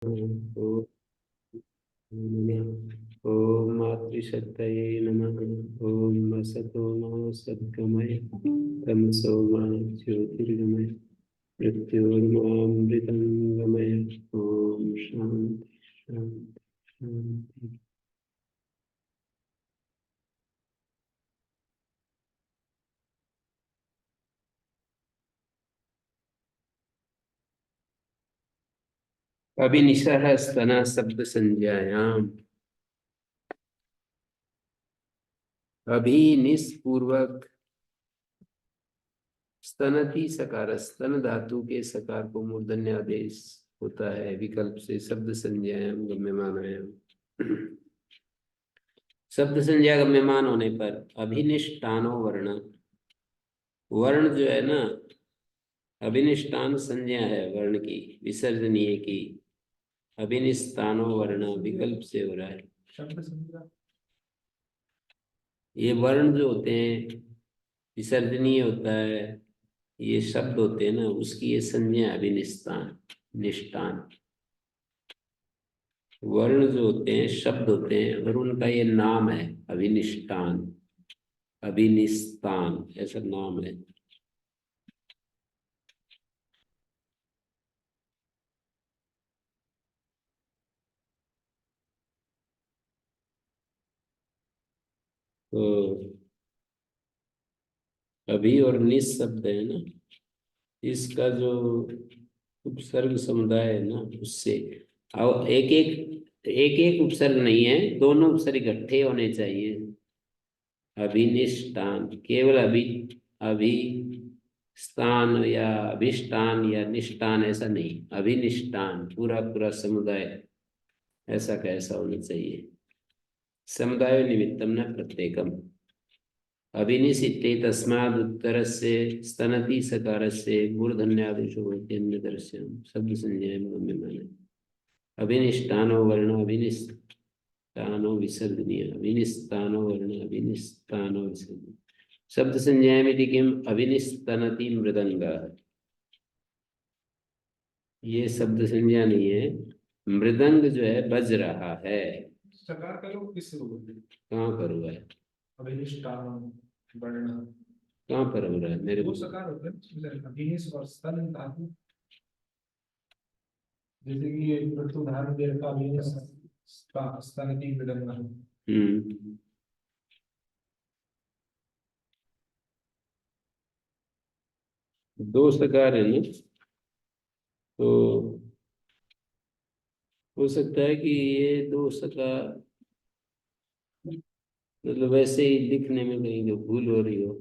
ओम ओम मातृशक्तये नमः। ओम वसतो मा सद्गमय तमसो मा ज्योतिर्गमय मृत्योर्मामृतं गमय। ओम शांति शांति शांति। अभिनिशः स्तनः शब्द संज्ञायाम। अभिनिष्पूर्वक स्तनति सकार, स्तन धातु के सकार को मूर्धन्य आदेश होता है विकल्प से शब्द संज्ञायाम गम्यमानायाम। शब्द संज्ञा गम्यमान होने पर अभिनिष्टानो वर्ण, वर्ण जो है ना, अभिनिष्टान संज्ञा है वर्ण की, विसर्जनीय की। अभिनिष्टानो वर्ण विकल्प से हो रहा है। शब्द संज्ञा ये वर्ण जो होते हैं विसर्जनीय होता है, ये शब्द होते हैं ना, उसकी ये संज्ञा अभिनिष्टान निष्ठान। वर्ण जो होते हैं शब्द होते हैं और उनका ये नाम है अभिनिष्टान, अभिनिस्तान ऐसा नाम है। तो अभी और निस शब्द है ना, इसका जो उपसर्ग समुदाय है ना, उससे और एक एक उपसर्ग नहीं है, दोनों उपसर्ग इकट्ठे होने चाहिए। अभिनिष्टान केवल अभी, अभी स्थान या अभिष्टान या निष्ठान ऐसा नहीं, अभिनिष्टान पूरा पूरा समुदाय ऐसा का ऐसा होना चाहिए। समुदाय निमित्तम न प्रत्येकम। अभिनिशिते तस्माद् उत्तरस्य स्तनति सकारस्य मूर्धन्यादेशो भवति अन्यतरस्यां शब्द संज्ञायां गम्यमाने। अभिनिष्टानो वर्ण अभिनिष्टानो विसर्जनीय, अभिनिस्तानो वर्ण अभिनिस्तानो विसर्जनीय। शब्द संज्ञायां यदि किम अभिनिस्तनति मृदंगः, ये शब्द संज्ञा नहीं है, मृदंग जो है बज रहा है। सकार का लोग किस रूप में कहाँ पर हुआ है? अभिनिष्टान वर्ण कहाँ पर हो रहा है मेरे को? सकार होते हैं अभिनिश और स्तन धातु, जैसे कि ये उदाहरण दे रखा अभिनिश स्तन की मृदंग। दो सकार है ना, तो हो सकता है कि ये दो सकार मतलब वैसे ही लिखने में कहीं जो भूल हो रही हो।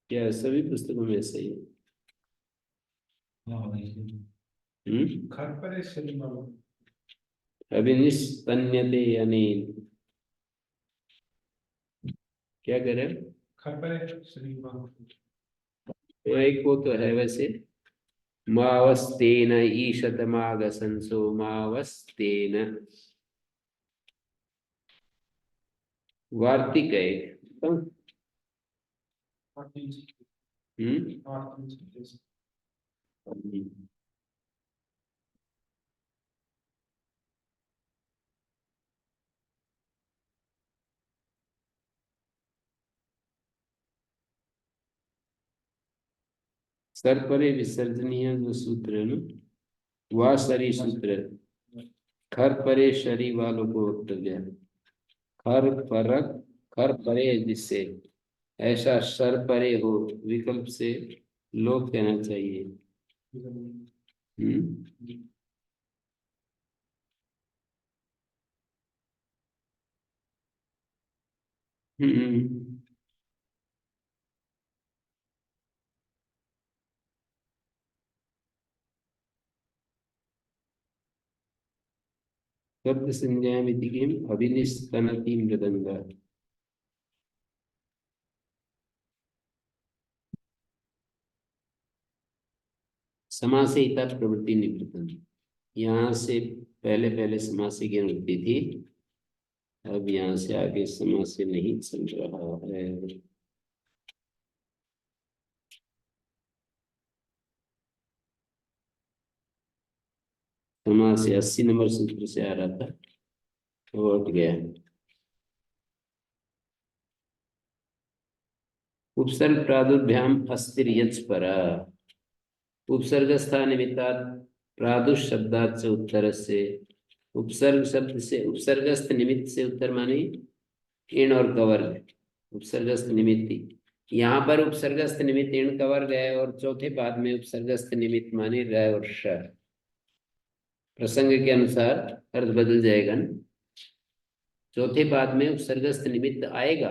क्या सभी पुस्तकों में ऐसा ही है? घर पर शरीर वालों अभिनिस्तन्यते यानी क्या कह रहे हैं? घर पर शरीर वालों एक वो तो है वैसे, मावस्तेन ईशतमागसंसो मावस्तेन, वार्तिक है एक तो। सर्परे विसर्जनीय जो सूत्र है ना, वह सरी सूत्र है। खर परे शरी वालों को वक्तव्य, खर परक, खर परे जिससे ऐसा सर परे हो विकल्प से लोग कहना चाहिए। हम्म हम्म। शब्द संज्ञामिति किम अभिनिष्पन्नति मृदंग। समासेता प्रवृत्ति निवृत्तम, यहाँ से पहले पहले समासे की अनुवृत्ति थी, अब यहाँ से आगे समासे नहीं चल रहा है। समास से 80 नंबर सूत्र से आ रहा था, वो हट गया। उपसर्ग प्रादुर्भ्याम अस्तिर यच् परा, उपसर्गस्था निमित्तात् प्रादुष शब्दात् से उत्तर से, उपसर्ग शब्द से उपसर्गस्थ निमित्त से उत्तर माने इण और कवर्ग, उपसर्गस्थ निमित्ती। यहाँ पर उपसर्गस्थ निमित्त इण कवर्ग है, और चौथे पाद में उपसर्गस्थ निमित्त माने र और श। प्रसंग के अनुसार अर्थ बदल जाएगा न। चौथे पाद में उपसर्गस्थ निमित्त आएगा,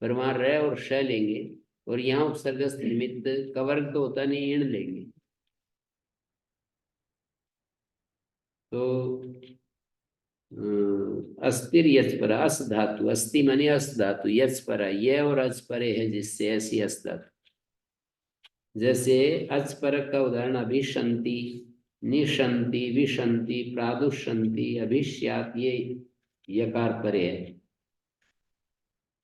पर वहां र और श लेंगे, और यहाँ उपसर्गस्थ निमित्त कवर्ग तो होता नहीं, इण लेंगे। तो अस्तिर यच पर, अस धातु, अस्ति माने अस धातु, यच पर ये और अच परे है जिससे, ऐसी अस धातु। जैसे अच परक का उदाहरण अभिशंति, निशंति, विशंति, प्रादुषंति, अभिष्यात, ये यकार परे है।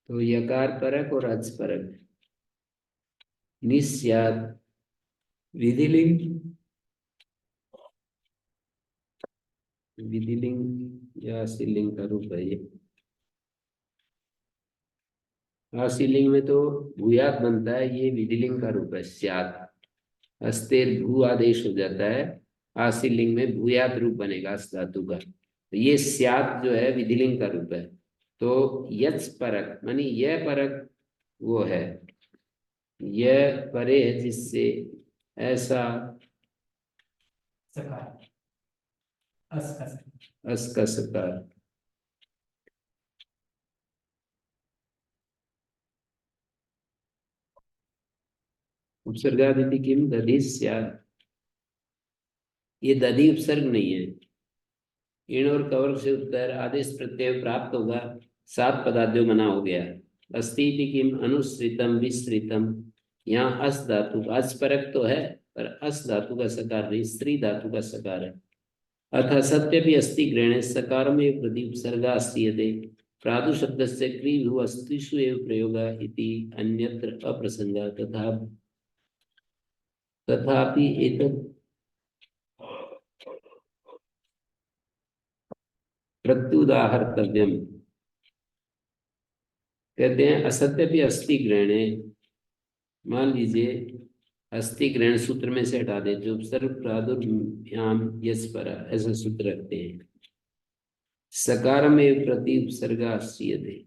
तो यकार परक और अच परक। निस्यात विधिलिंग, विधिलिंग या स्त्रीलिंग का रूप है ये। स्त्रीलिंग में तो भूयात बनता है, ये विधिलिंग का रूप है स्यात। अस्तेर भू आदेश हो जाता है, आशीलिंग में भूयात रूप बनेगा अस धातु का। तो ये स्यात जो है विधिलिंग का रूप है। तो यच परक मानी यह परक वो है, यह परे है जिससे, ऐसा सकार, अस का सकार। उपसर्गादिति किम दधि स्यात्, ये दधि उपसर्ग नहीं है। इण और कवर्ग से उत्तर आदेश प्रत्यय प्राप्त होगा, 7 पदाद्यो मना हो गया। अस्ति इति किम अनुसृतम विसृतम, यहाँ अस धातु अस परक तो है, पर अस धातु का सकार नहीं, स्त्री धातु का सकार है। अतः सत्यपि अस्ति ग्रहणे सकार में प्रति उपसर्गा अस्तीयते, प्रादु शब्द से क्री भू अस्तिषु एव प्रयोग इति अन्यत्र अप्रसंगा, तथापि एतत् प्रत्युदाहर्तव्यम। कहते हैं असत्य भी अस्ति ग्रहणे, मान लीजिए अस्ति ग्रहण सूत्र में से हटा देते, उपसर्ग प्रादुर्भ्याम यस पर, ऐसा सूत्र रखते हैं। सकार में प्रति उपसर्ग अस्यते,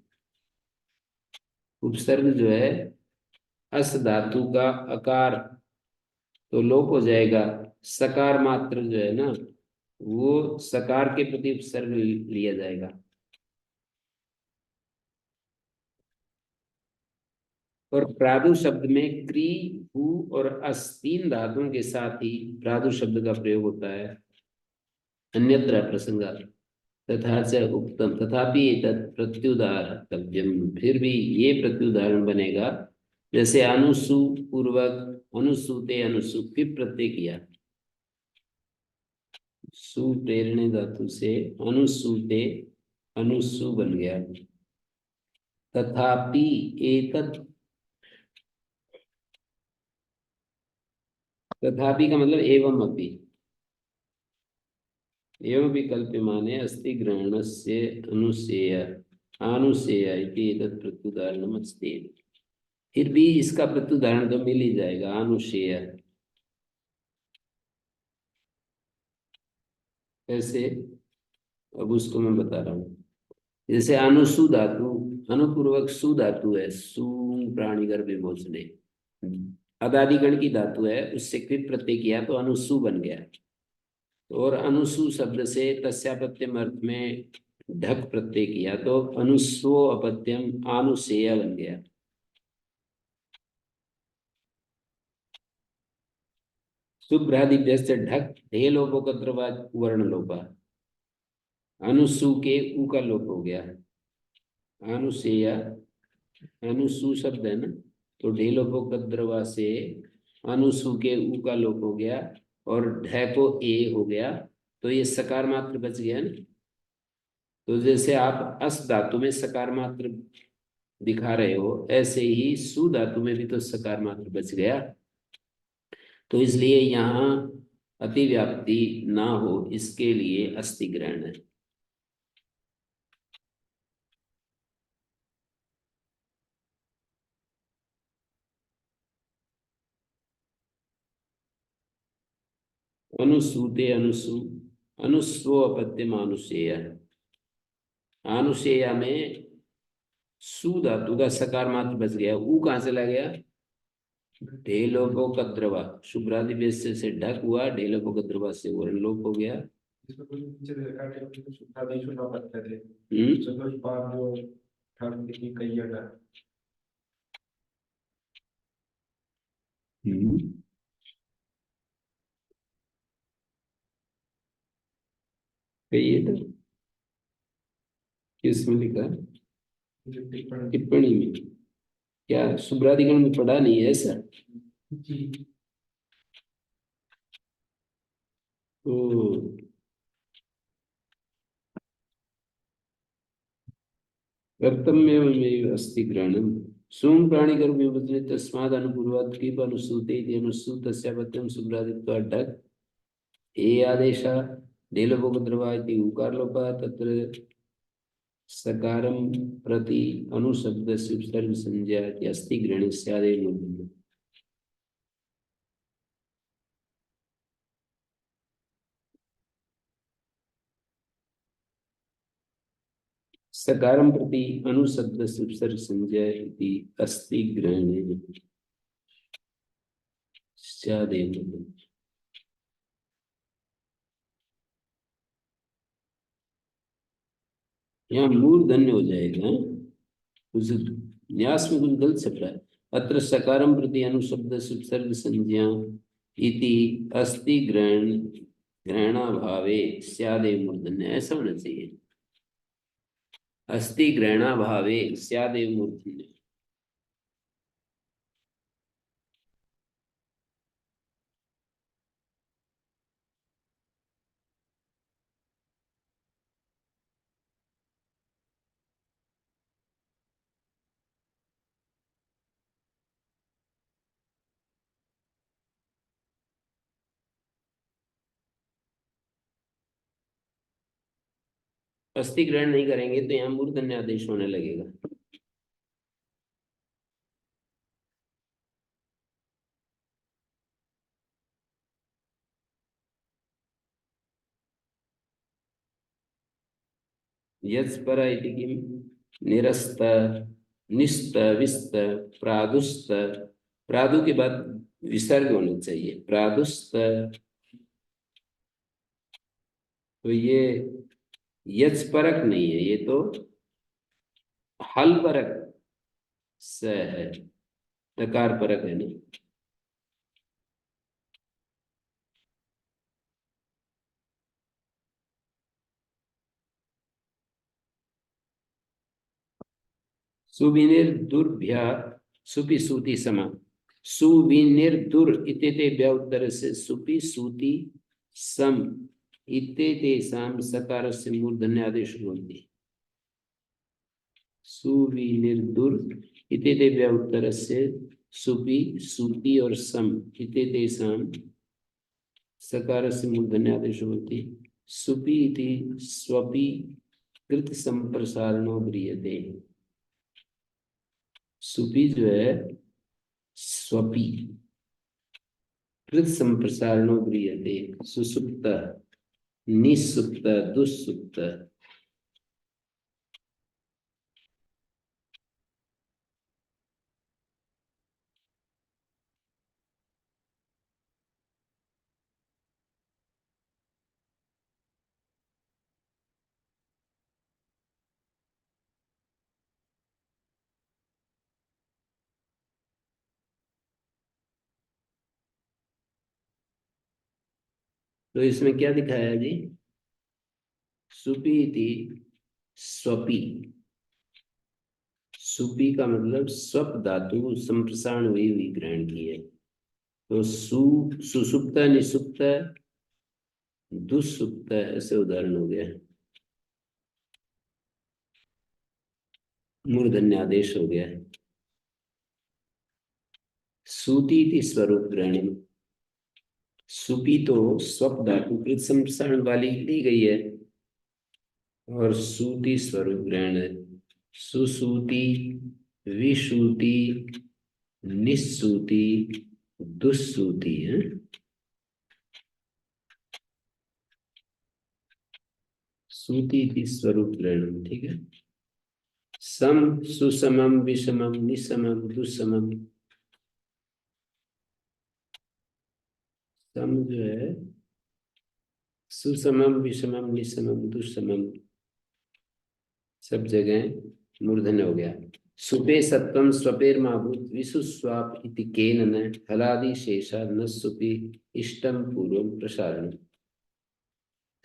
उपसर्ग जो है अस धातु का अकार तो लोप हो जाएगा, सकार मात्र जो है ना वो सकार के प्रति उपसर्ग लिया जाएगा। और प्रादु शब्द में क्री भू और अस 3 धातुओं के साथ ही प्रादु शब्द का प्रयोग होता है, अन्यत्र प्रसंगा। तथा च उक्तम तथापि एतत् प्रत्युदाहर्तव्यम, फिर भी ये प्रत्युदाहरण बनेगा। जैसे अनुसु पूर्वक अनुसूते अनुसु, फिर प्रत्यय किया, सु प्रेरणे धातु से अनुसूते अनुसु बन गया। तथापि एतत्, तथापि का मतलब एवं अपि, एवं विकल्प माने अस्ति ग्रहणस्य अनुसेय अनुसेय इति एतत् प्रत्युदाहरणम् अस्ति। फिर भी इसका प्रत्युदाहरण तो मिल ही जाएगा, अनुसेय। कैसे, अब उसको मैं बता रहा हूँ। जैसे अनुसु धातु, अनुपूर्वक सु धातु है, सु प्राणी गर्भ विमोचने, अदादिगण की धातु है, उससे कृत प्रत्यय किया तो अनुसु बन गया। और अनुसु शब्द से तस्यापत्यम अर्थ में ढक प्रत्यय किया तो अनुस्वो अपत्यम आनुसेय बन गया। शुभ्रादिभ्य से ढक ढे लोपो कद्रवाद वर्ण लोपा, अनुसु के उ का लोप हो गया, अनुसेय अनुसु शब्द है ना, तो ढे लोपो कद्रवा से अनुसु के उ का लोप हो गया और ढ को ए हो गया, तो ये सकार मात्र बच गया ना। तो जैसे आप अस धातु में सकार मात्र दिखा रहे हो, ऐसे ही सु धातु में भी तो सकार मात्र बच गया। तो इसलिए यहाँ अतिव्याप्ति ना हो इसके लिए अस्थि ग्रहण है। अनुसूते अनुस्वो अपत्यम अनुसेय। अनुसेया में सु धातु का सकार मात्र बच गया, ऊ कहाँ चला गया? ढेलोपोकद्रवा, शुभ्रादिवेश से ढक हुआ, ढेलोपोकद्रवा से वर्ण लोप हो गया। इसको कोई नीचे दे रखा है कि सुखा नहीं सुना पड़ता है। हम्म चलो पार जो ठग की कई जगह हम्म कहिए तो किसमें लिखा है? जो टिप्पणी टिप्पणी में क्या शुभ्रादिगण में पढ़ा नहीं है ऐसा? जी तो कर्तव्यमेव अस्ति ग्रहणम। सूम प्राणी कर्म विभजने तस्माद् अनुपूर्वात् किप अनुसूते इति अनुसूतस्य पत्यं शुभ्रादित्वात् ढक् ए आदेशः ढेलोपोकद्रवा इति उकारलोपः तत्र सकारं प्रति अनुशब्दस्य उपसर्ग संज्ञा इति अस्ति ग्रहणे स्यादेव मूर्धन्यः। सकारं प्रति अनुशब्दस्य उपसर्ग संज्ञा इति अस्ति ग्रहणे स्यादेव मूर्धन्यः। यहाँ मूर्धन्य हो जाएगा, हाँ? कुछ न्यास में कुछ गलत छप रहा है। अत्र सकारम प्रति अनुशब्द उपसर्ग संज्ञा इति अस्ति ग्रहणाभावे स्यादेव मूर्धन्य, ऐसा होना चाहिए। अस्ति ग्रहणाभावे स्यादेव मूर्धन्य। अस्ति ग्रहण नहीं करेंगे तो यहाँ मूर्धन्य आदेश होने लगेगा। यत्पर इति किम? निरस्त, निस्त, विस्त, प्रादुस्त। प्रादु के बाद विसर्ग होना चाहिए, प्रादुस्त। तो ये यच परक नहीं है, ये तो हल परक स है, तकार परक है नहीं। सुविनिर्दुर्भ्या सुपि सूति समा। सुविनिर्दुर इत्येते व्याउत्तर से सुपि सूति सम इत्येतेषां सकारस्य मूर्धन्य आदेश भवति। सुविनिर्दुर इत्येते व्याउत्तर से सुपि सूति और सम इत्येतेषां सकारस्य मूर्धन्य आदेश भवति। सुपि इति स्वपि कृत संप्रसारणो ब्रियते। सुपि जो है स्वपि कृत संप्रसारणो ब्रियते, सुसुप्त, निसुप्त, दुस्सुप्त। तो इसमें क्या दिखाया जी? सुपि इति स्वपि। सुपि का मतलब स्वप धातु संप्रसारण हुई ग्रहण की है। तो सुसुप्त, निसुप्त, दुस्सुप्त, ऐसे उदाहरण हो गया। मूर्धन्य आदेश हो गया। सूति इति स्वरूप ग्रहण, सुपी तो स्वप धातु कृत संप्रसारण वाली ली गई है और सूती स्वरूप ग्रहण है। सुसूती, विसूती, निस्सूती, दुस्सूती है। सूती थी स्वरूप ग्रहण, ठीक है। सम, सुसमम, विषमम, निसमम, दुस्समम। सम जो है सुसमम, विषमम, निसमम, दुस्समम सब जगह मूर्धन्य हो गया। सुपे सत्वम स्वपेर माभूत विसुस्वाप इति केन न हलादि शेषा न सुपि इष्टम पूर्वम प्रसारण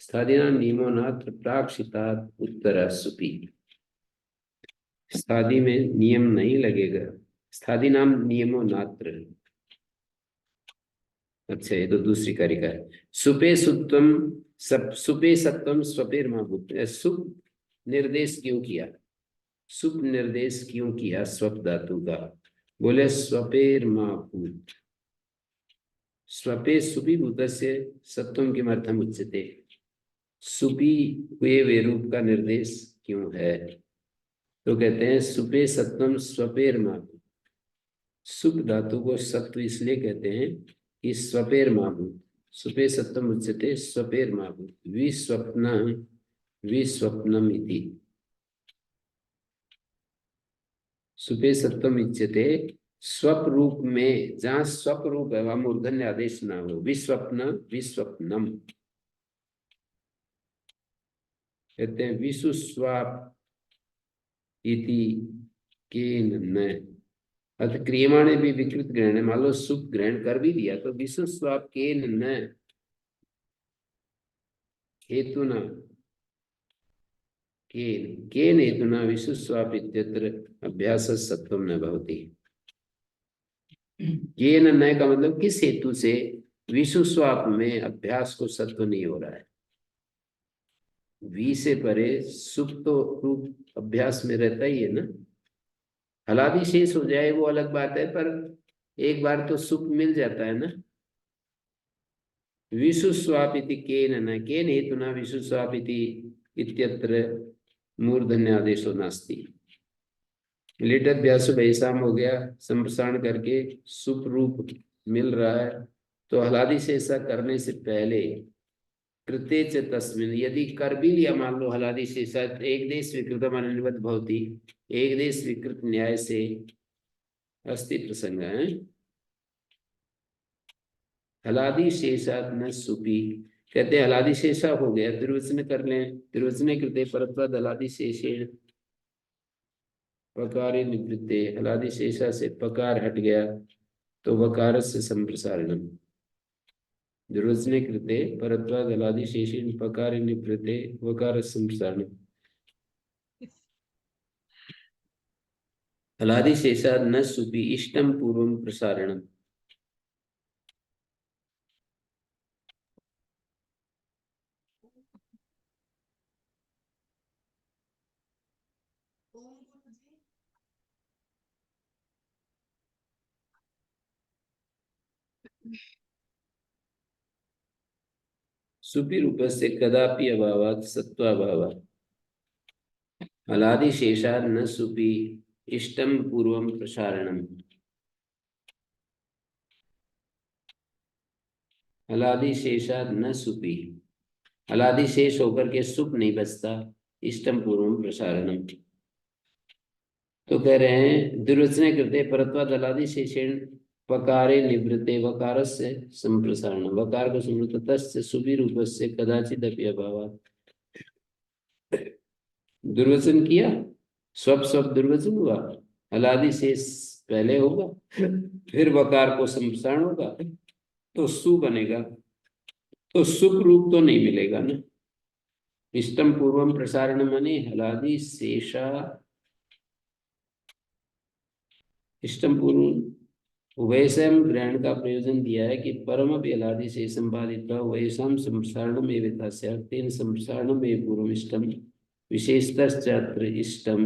स्थादिना नियमो नात्र प्राक्षितात् उत्तरा सुपी। स्थादि में नियम नहीं लगेगा। स्थादि नाम नियमो नात्र। अच्छा, ये तो दूसरी कारिका है। सुपे सुत्वम सब सुपे सत्वम स्वपेर महाभूत। सुप निर्देश क्यों किया? सुप निर्देश क्यों किया स्वप धातु का? बोले स्वपेर महाभूत। स्वपे सुपी भूतस्य सत्वम किमर्थम उच्यते। सुपी हुए वे रूप का निर्देश क्यों है? तो कहते हैं सुपे सत्वम स्वपेर महाभूत। सुप धातु को सत्व इसलिए कहते हैं कि स्वपेर महाभूत। सुपे सत्वम उच्यते स्वपेर महाभूत विस्वप्न विस्वप्नम इति। सुपे सत्वम उच्यते स्वप रूप में, जहां स्वप रूप है वहां मूर्धन्य आदेश ना हो। विस्वप्न विस्वप्नम कहते हैं। विसुस्वाप इति केन न। अर्थ क्रियमाणे भी विकृत ग्रहण है। मान लो सुप ग्रहण कर भी दिया तो विसुस्वाप केन न हेतुना केन हेतुना विसुस्वाप इत्यत्र अभ्यास सत्वम न भवति। केन न का मतलब किस हेतु से विसुस्वाप में अभ्यास को सत्व नहीं हो रहा है। वी से परे सुप तो रूप अभ्यास में रहता ही है ना। हलादि शेष हो जाए वो अलग बात है, पर एक बार तो सुप मिल जाता है ना। विसुस्वापिति केन न केन हेतुना विसुस्वापिति इत्यत्र मूर्धन्य आदेशो नास्ति। लिट अभ्यास वैसाम हो गया, संप्रसारण करके सुप रूप मिल रहा है तो हलादि से ऐसा करने से पहले कृते च तस्मिन, यदि कर भी लिया मान लो हलादि से ऐसा, एक देश विकृत मानवत भवती, एक देश विकृत न्याय से अस्ति प्रसंग है। हलादि शेषात् न सुपी कहते हैं हलादि शेषा हो गया, दुर्वचन कर लें। दुर्वचन कृते परत्वाद हलादि शेषेण पकारे निवृत्ते। हलादि शेषा से पकार हट गया तो वकार से संप्रसारणम। दुर्वचने कृते परत्वाद हलादि शेषेण पकारे निवृत्ते वकार से संप्रसारणम। हलादि शेषात् न सुपी इष्टम पूर्वम प्रसारणम। सुपी रूप से कदापि अभावात् सत्वाभावात् हलादि शेषात् न सुपी इष्टम पूर्वम प्रसारणम। हलादि शेषात् न सुपी, हलादि शेष होकर के सुप नहीं बचता, इष्टम पूर्वम प्रसारणम। तो कह रहे हैं दुर्वचने कृते परत्वाद हलादि शेषेण पकारे निवृत्ते वकार से संप्रसारण। वकार को समृत तस्य सुपी रूप से कदाचित अपि अभावात्। दुर्वचन किया, स्वप स्वप दुर्वचन हुआ, हलादि शेष पहले होगा फिर वकार को संप्रसारण होगा तो सु बनेगा, तो सुप रूप तो नहीं मिलेगा ना। इष्टम पूर्वम प्रसारण माने हलादि शेषा, इष्टम पूर्व वैसम ग्रहण का प्रयोजन दिया है कि परम हलादि से संपादित वैसम संप्रसारणम एवं तेन संप्रसारणम एवं पूर्व इष्टम विशेषतश्चात्र इष्टम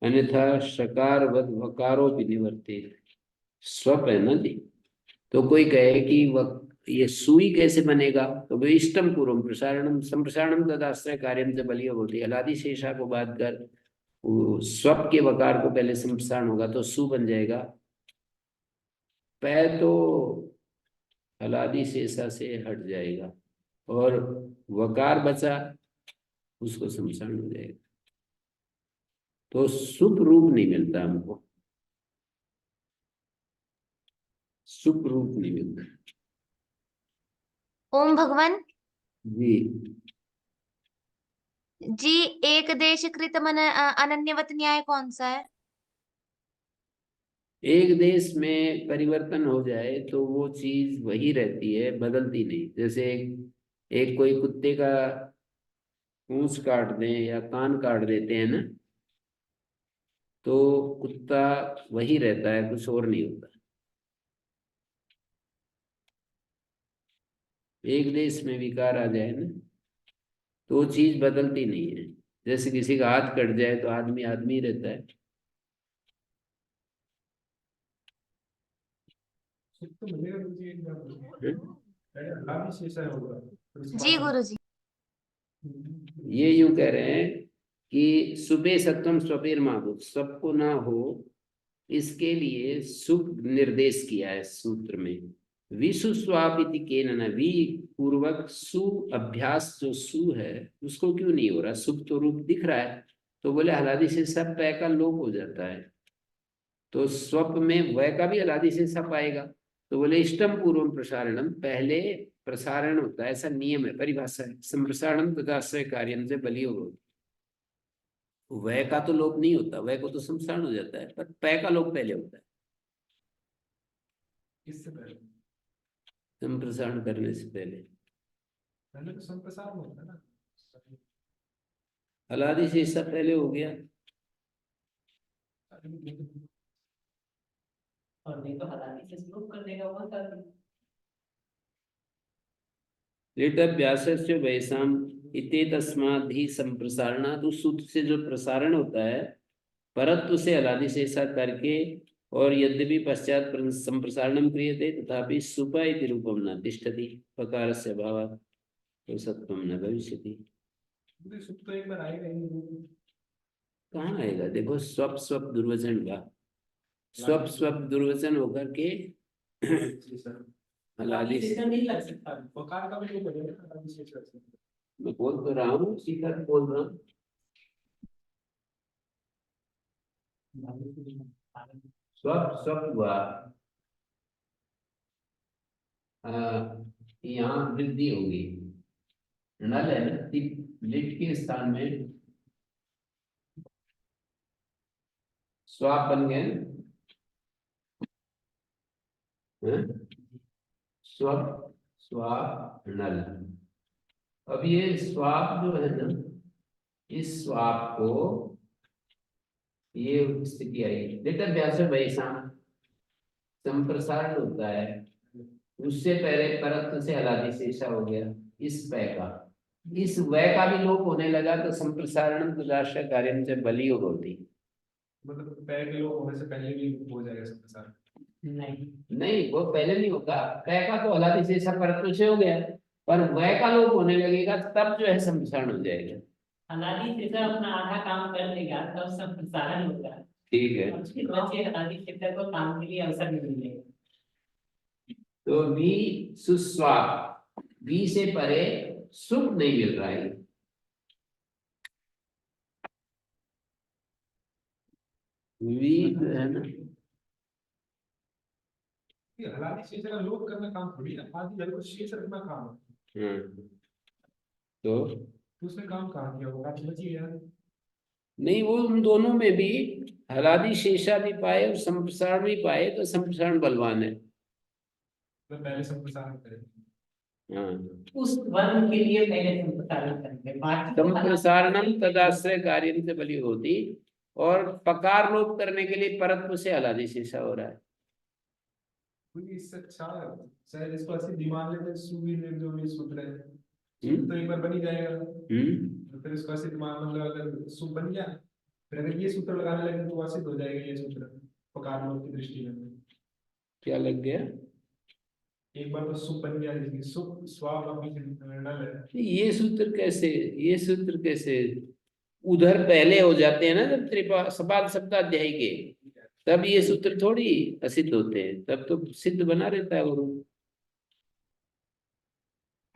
अन्यथा शकारवद वकारो भी निवर्ते। स्वप है ना जी। तो कोई कहे कि ये सुई कैसे बनेगा? तो वो इष्टम पूर्वम प्रसारणम संप्रसारणम तदाश्रय कार्यम से बलिय होती है। हलादि शेषा को बात कर, वो स्व के वकार को पहले संप्रसारण होगा तो सु बन जाएगा। पै तो हलादि शेषा से हट जाएगा और वकार बचा, उसको संप्रसारण हो जाएगा। तो सुप रूप नहीं मिलता हमको, सुप रूप नहीं मिलता। ओम भगवान जी जी, एक देश कृत मन अनन्यवत न्याय कौन सा है? एक देश में परिवर्तन हो जाए तो वो चीज वही रहती है, बदलती नहीं। जैसे एक कोई कुत्ते का पूंछ काट दें या कान काट देते हैं ना, तो कुत्ता वही रहता है, कुछ और नहीं होता। एक देश में विकार आ जाए ना तो वो चीज बदलती नहीं है। जैसे किसी का हाथ कट जाए तो आदमी आदमी रहता है। सुख तो मिलेगा मुझे एक बार। हम्म? पहले हलादि शेषा होगा, फिर उसके जी बाद गुरुजी। ये यूं कह रहे हैं कि सुबह सत्वम स्वपेर माधुर, सबको ना हो इसके लिए सुख निर्देश किया है सूत्र में। विसुस्वापिति केन न, वी पूर्वक सु अभ्यास जो सु है उसको क्यों नहीं हो रहा? सुख तो रूप दिख रहा है। तो बोले हलादि से सब पै का लोप हो जाता है, तो स्वप में वह का भी हलादि से सब आएगा। तो बोले इष्टम पूर्वम प्रसारणम, पहले प्रसारण होता है, ऐसा नियम है, परिभाषा है। संप्रसारणम तदाश्रय कार्यम से बलियो होती। वह का तो लोप नहीं होता, वह को तो संप्रसारण हो जाता है, पर पै का लोप पहले होता है इससे पहले संप्रसारण करने से पहले। पहले तो संप्रसारण होता है ना। हलादि से इससे पहले हो गया। और नहीं तो हलाली से स्लोप कर देगा वो कर। लिटभ्यासस्य वैसाम इते तस्माद्धि संप्रसारणात्, उस सूत्र से जो प्रसारण होता है परत्व से हलादि से ऐसा करके, और यद्यपि पश्चात संप्रसारणम क्रियते तथापि सुपा इति रूपम न तिष्ठति, पकारस्य अभावात् तो सत्वम न भविष्यति। मुझे सुख तो एक बार आएगा ही नहीं। कहाँ आएगा? देखो स्वप स्वप दुर्वचन हुआ, स्वप स्वप दुर्वचन होकर के हलादि से। सिस्टम नहीं लग सकता। वकार का भी नहीं बनेगा ना हलादि शेषा से। मैं बोल तो रहा हूँ, सीधा बोल रहा हूँ। स्वप स्वप हुआ, यहाँ वृद्धि होगी, नल है ना, लिट के स्थान में स्वाप बन गए ना? स्वप स्वाप नल। अब ये स्वाप जो है ना, इस स्वाप को ये स्थिति आई, लेटर व्यास वैसा संप्रसारण होता है, उससे पहले परत्व से हलादि शेषा हो गया इस पै का, इस वै का भी लोप होने लगा तो संप्रसारण तदाश्रय कार्यम से बलियो होती। मतलब पै के लोग होने से पहले भी हो जाएगा संप्रसारण। नहीं नहीं, वो पहले नहीं होगा। पै का तो हलादि शेषा परत्व से हो गया, पर वै का लोप होने लगेगा तब जो है संप्रसारण हो जाएगा। हलाली से अपना आधा काम कर लेगा तब सब प्रसारण होगा। ठीक है, उसके बच्चे हलाली क्षेत्र को काम के लिए अवसर नहीं मिलेगा। तो वी सुस्वाप, वी से परे सुख नहीं मिल रहा है। वी जो है ना, ये हलादि शेषा का लोप करना काम थोड़ी है, आदि जल को शेष रखना काम है। तो तो उसने काम कहाँ किया? वकार तो बच ही गया। नहीं, वो उन दोनों में भी हलादि शेषा भी पाए और संप्रसारण भी पाए तो संप्रसारण बलवान है। तो पहले संप्रसारण करें। हाँ, उस वर्ण के लिए पहले संप्रसारण करेंगे, बाकी तो संप्रसारणम तदाश्रय कार्यम से बली होती, और पकार लोप करने के लिए परत्व से हलादि शेषा हो रहा है। क्योंकि इससे अच्छा शायद इसको ऐसे दिमाग में सुबह में जो भी सूत्र है, हम्म तो एक बार बन ही जाएगा। हम्म तो फिर इसको ऐसे दिमाग में मतलब अगर सुख बन गया, फिर अगर ये सूत्र लगाने लगे तो वासित हो जाएगा ये सूत्र पकार लोग की दृष्टि में। क्या लग गया? एक बार तो सुपन्या लिखी, सुप स्वाप अभी नल है। ये सूत्र कैसे, ये सूत्र कैसे उधर पहले हो जाते हैं ना, जब सपाद सप्ताध्यायी के, तब ये सूत्र थोड़ी असिद्ध होते हैं, तब तो सिद्ध बना रहता है वो रूप।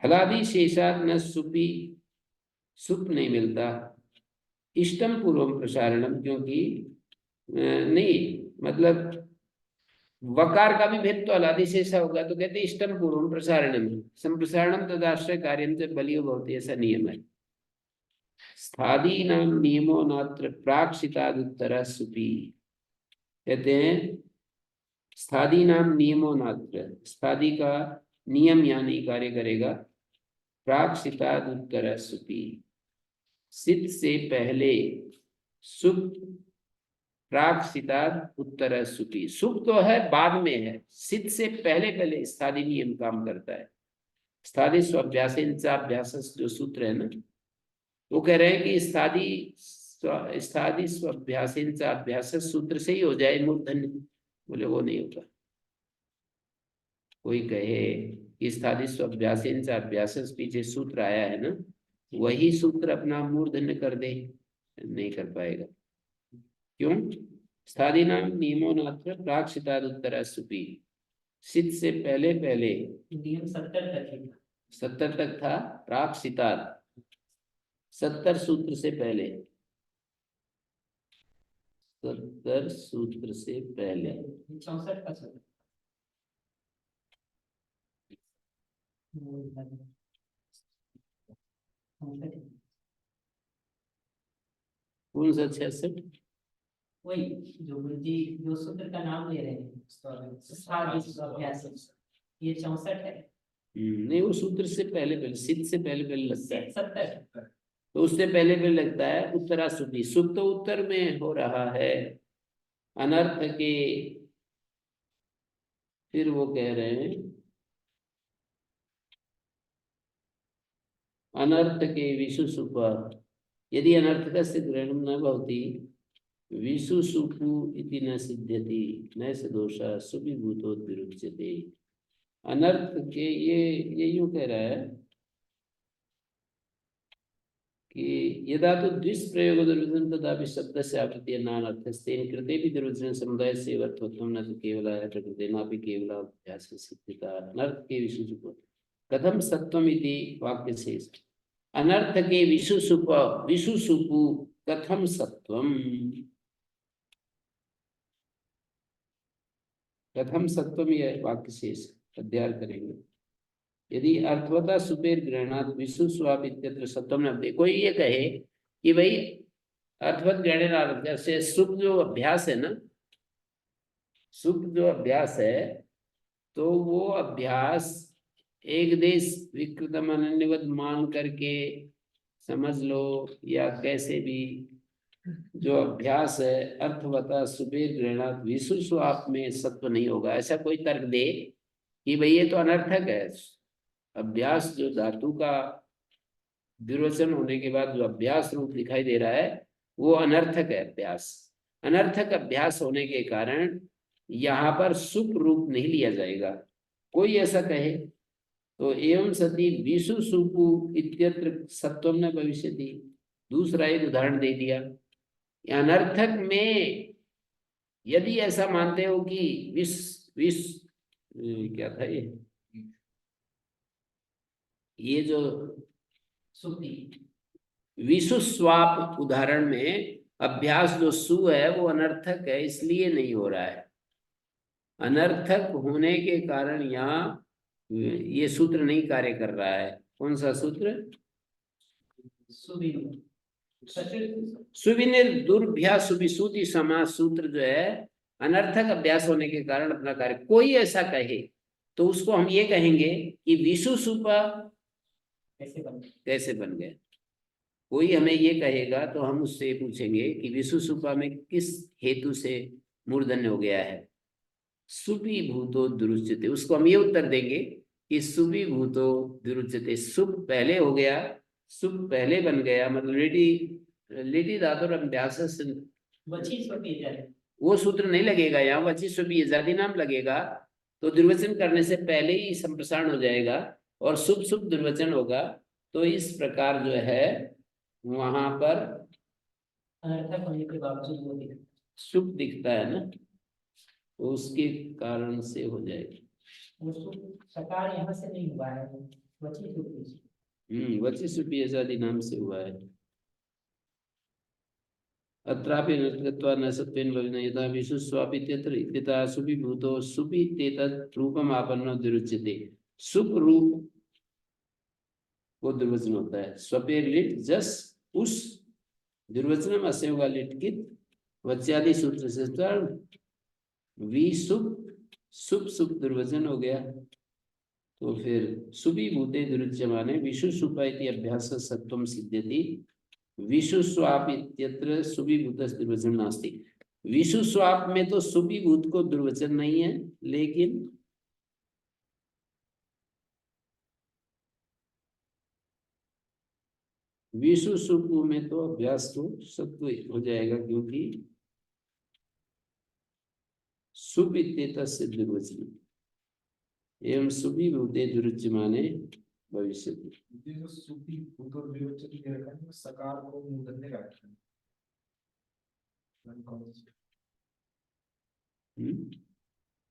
हलादि शेषाद न सुपी, सुप नहीं मिलता। इष्टम पूर्वम प्रसारणम, क्योंकि नहीं मतलब वकार का भी भेद तो हलादि शेषा होगा, तो कहते हैं इष्टम पूर्वम प्रसारणम, संप्रसारणम तदाश्रय कार्यम से बलियो भवति, ऐसा नियम है। स्थादीनाम नियमो नात्र प्राक्षितादुत्तर सुपी, कहते हैं स्थादीनाम नियमो नात्र, स्थादी का नियम यहाँ नहीं कार्य करेगा। प्राक्षितादुत्तर सुपी, सिद्ध से पहले सुप, प्राक्षिताद उत्तर सुपी, सुप तो है बाद में है, सिद्ध से पहले पहले स्थादी नियम काम करता है। स्थादी स्वाभ्यास जो सूत्र है ना, वो कह रहे हैं कि स्थादी स्वाभ्यास सूत्र से ही हो जाए मूर्धन्य, बोले वो नहीं होता। कोई कहे कि स्थादी स्वाभ्यास पीछे सूत्र आया है ना, वही सूत्र अपना मूर्धन्य कर दे, नहीं कर पाएगा। क्यों? स्थादी नाम नियमो नात्र प्राक्षितादुत्तर सुपी, सिद्ध से पहले पहले नियम 70 तक ही था। 70 तक था, प्राक्षिताद 70 सूत्र से पहले, 70 सूत्र से पहले। 64 का सूत्र। कौन सा 66? वही जो गुरु जी जो सूत्र का नाम ले रहे हैं, स्थादी स्वाभ्यास, ये 64 है। नहीं, वो सूत्र से पहले पहले, सिद्ध से पहले पहले लगता है, 70। तो उससे पहले पहले लगता है उत्तरा सुपी। सुप तो उत्तर में हो रहा है अनर्थ के, फिर वो कह रहे हैं अनर्थ के विशुसुप, यदि अनर्थकस्य ग्रहणं न भवति विशुसुपु इति न सिद्ध्यति न स दोषः सुविभूतो विरुच्यते। अनर्थ के ये यूं कह रहा है कि यदा तो द्विप्रयोग दुर्वचन तदापि शब्द से आवृत्ति नानर्थस्तेन कृते भी दुर्वचन समुदाय से अर्थवत्वं न तो केवल प्रकृते नापि केवल अभ्यास सिद्धिता। अनर्थ के विशुसुप कथम सत्वम इति वाक्य शेष, अनर्थ के विशुसुपु कथम सत्वम, कथम सत्वम, यह वाक्य शेष अध्ययन करेंगे। यदि अर्थवता सुपेर ग्रहणात विशुस्वाप इत्यत्र सत्वम न, कोई ये कहे कि भाई अर्थवत ग्रहण से सुख जो अभ्यास है ना, सुख जो अभ्यास है, तो वो अभ्यास एक देश विकृतम अनन्यवत मान करके समझ लो, या कैसे भी जो अभ्यास है अर्थवता सुबेर ग्रहणात विशुस्वाप में सत्व नहीं होगा। ऐसा कोई तर्क दे कि भाई ये तो अनर्थक है, अभ्यास जो धातु का विरोचन होने के बाद जो अभ्यास रूप दिखाई दे रहा है वो अनर्थक है अभ्यास। अनर्थक अभ्यास होने के कारण यहाँ पर सुख रूप नहीं लिया जाएगा। कोई ऐसा कहे तो एवं सती विशुसुपु इत्यत्र सत्वम न भविष्यति, दूसरा एक उदाहरण दे दिया। अनर्थक में यदि ऐसा मानते हो कि क्या था ये जो विशुस्वाप उदाहरण में अभ्यास जो सु है वो अनर्थक है, इसलिए नहीं हो रहा है। अनर्थक होने के कारण यहाँ ये सूत्र नहीं कार्य कर रहा है। कौन सा सूत्र? सुविनिर दुर्भ्या सुविसूति समास सूत्र जो है अनर्थक अभ्यास होने के कारण अपना कार्य, कोई ऐसा कहे तो उसको हम ये कहेंगे कि विशुसुपा कैसे बन गया। कोई हमें ये कहेगा तो हम उससे पूछेंगे कि विशुसुपा में किस हेतु से मूर्धन्य हो गया है। सुपी भूतो दुरुच्यते, उसको हम ये उत्तर देंगे कि सुपी भूतो दुरुच्यते, सुप पहले हो गया, सुप पहले बन गया, मतलब लेडी धातु अभ्यास वो सूत्र नहीं लगेगा यहाँ, वची सुपी जाति नाम लगेगा। तो द्विवचन करने से पहले ही संप्रसारण हो जाएगा और शुभ शुभ द्विवचन होगा। तो इस प्रकार जो है वहां पर अनर्थक होने के बावजूद वो दिखता शुभ दिखता है ना, तो उसके कारण से हो जाएगा। है। वो शुभ सकार यहाँ से नहीं हुआ है, वची शुक्ति से। वची सुपी आदि नाम से हुआ है। अत्रापि नृत्यत्वा न सत्वेन भविना यथा विशुस्वापि त्यत्र इत्यतः सुपि भूतो सुपि तेतत् रूपम आपन्नो द्विरुच्यते। सुप रूप वो द्विवचन होता है। स्वपेर लिट जस उस द्विवचनम अस्य होगा लिटकित वच्यादि सूत्र से विसुप सुप सुप द्विवचन हो गया। तो फिर सुपि भूते द्विरुच्यमाने विशु सुपा इति अभ्यास सत्वम सिद्ध्यति। विशु स्वाप इत्यत्र सुपि भूतस् द्विवचन नास्ति। विशु स्वाप में तो सुपि भूत को द्विवचन नहीं है, लेकिन विशु सुपु में तो अभ्यास तो सत्व हो जाएगा, क्योंकि सुप इत्येतस्य द्विवचन एवं सुपि भूते द्विरुच्यमाने भविष्यति। ये जो सुपी भूत और द्विवचन के रखा है, सकार को मूर्धन्य का रखा है।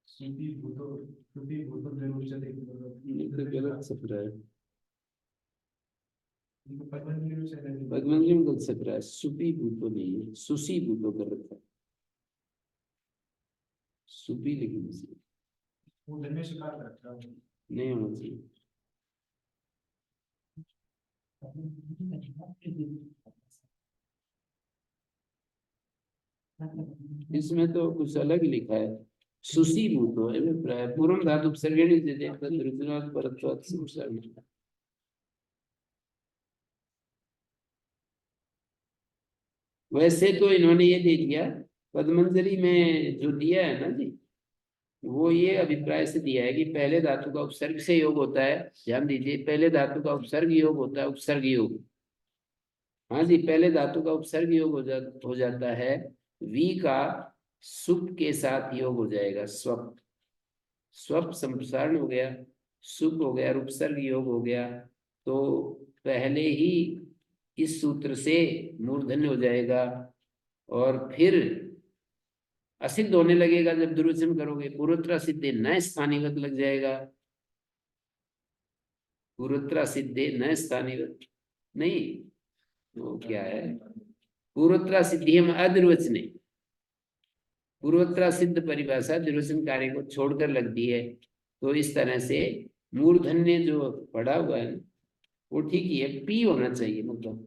सुपी भूत द्विवचन एक ये तो गलत छप रहा है। पद्मनि द्विवचन है। पद्मंजलि में गलत छप रहा है। सुपी भूतो नहीं है, सुसी भूतो कर रखा है। सुपी लिखने से मूर्धन्य सकार का रखा है। नहीं होना चाहिए। इसमें तो कुछ अलग ही लिखा है। सुसी भूतो है पूर्व धातु उपसर्गेण देते तद्रुतनात् परत्वात् संसर्ग। वैसे तो इन्होंने ये दे दिया पद्मंजलि में जो दिया है ना जी, वो ये अभिप्राय से दिया है कि पहले धातु का उपसर्ग से योग होता है। ध्यान दीजिए, पहले धातु का उपसर्ग योग होता है, उपसर्ग योग। हाँ जी, पहले धातु का उपसर्ग योग हो जाता है। वी का सुप के साथ योग हो जाएगा। स्वप स्वप संप्रसारण हो गया, सुप हो गया, उपसर्ग योग हो गया। तो पहले ही इस सूत्र से मूर्धन्य हो जाएगा और फिर असिद्ध होने लगेगा जब द्विवचन करोगे। पूर्वोत्तरा सिद्धे न स्थानीगत लग जाएगा। पूर्वोत्तरा सिद्धे न स्थानीगत नहीं, वो क्या है, पूर्वोत्तरा सिद्धि हम अद्विवचने। पूर्वोत्तरा सिद्ध परिभाषा द्विवचन कार्य को छोड़कर लगती है। तो इस तरह से मूर्धन्य जो पड़ा हुआ है वो ठीक ही है, पी होना चाहिए। मतलब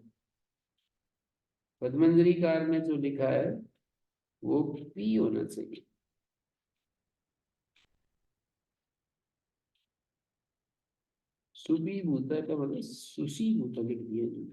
पद्मंजलि कार में जो लिखा है वो पी होना चाहिए। सुबी भूता का मतलब सुशी भूता लिख दिया जी।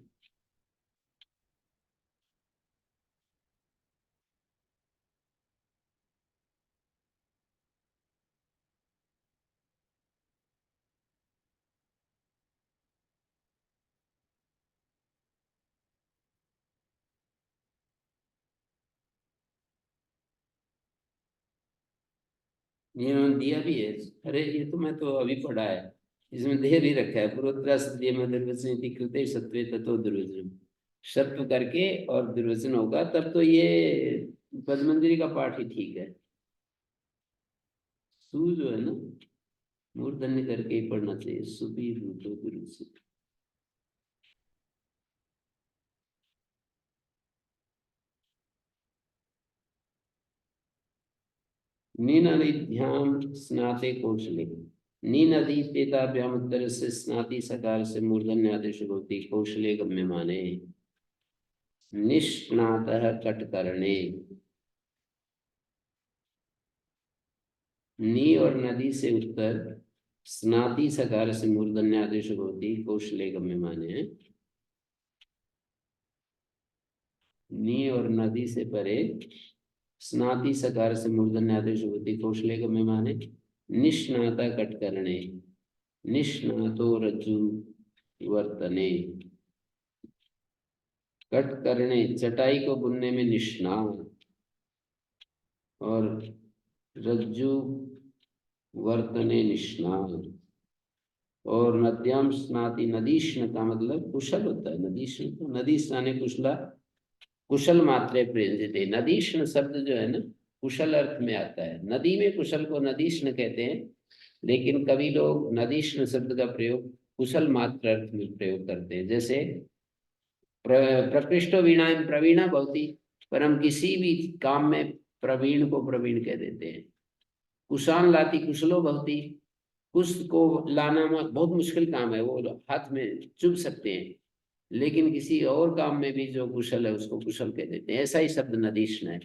ये उन्होंने दिया भी है। अरे ये तो मैं तो अभी पढ़ा है, इसमें दे भी रखा है। पूर्वोत्तरा सिद्धि में द्विवचन कृते सत्वे ततो द्विवचन सत्व करके और द्विवचन होगा, तब तो ये पद्मंजलि का पाठ ही ठीक है। सु जो है ना मूर्धन्य करके ही पढ़ना चाहिए। सुबी भूतो द्विवचन। नीनादिभ्याम स्नाते कौशले नीनदि तेताभ्याम उत्तर से स्नाति सकार से मूर्धन्य आदेश होती कौशले गम्यमाने निष्णातः कटकरणे। नी और नदी से उत्तर स्नाति सकार से मूर्धन्य आदेश होती कौशले गम्यमाने। नी और नदी से परे स्नाति सकार से मूर्धन्य आदेश होती कौशले गम्यमाने। निष्णाता कटकरणे निष्णातो रज्जु वर्तने। कट करने चटाई को बुनने में निष्णात और रज्जु वर्तने निष्णात। और नद्याम स्नाति, नदीष्ण का मतलब कुशल होता है। नदीष्ण तो नदी स्नाने कुशला, कुशल मात्रे प्रयोजिते। नदीष्ण शब्द जो है ना कुशल अर्थ में आता है। नदी में कुशल को नदीष्ण कहते हैं, लेकिन कभी लोग नदीष्ण शब्द का प्रयोग कुशल मात्र अर्थ में प्रयोग करते हैं। जैसे प्रकृष्टो वीणा प्रवीणा भवति, पर हम किसी भी काम में प्रवीण को प्रवीण कह देते हैं। कुशान लाती कुशलो भवति, कुश को लाना बहुत मुश्किल काम है, वो हाथ में चुभ सकते हैं, लेकिन किसी और काम में भी जो कुशल है उसको कुशल कह देते हैं। ऐसा ही शब्द नदीष्ण है।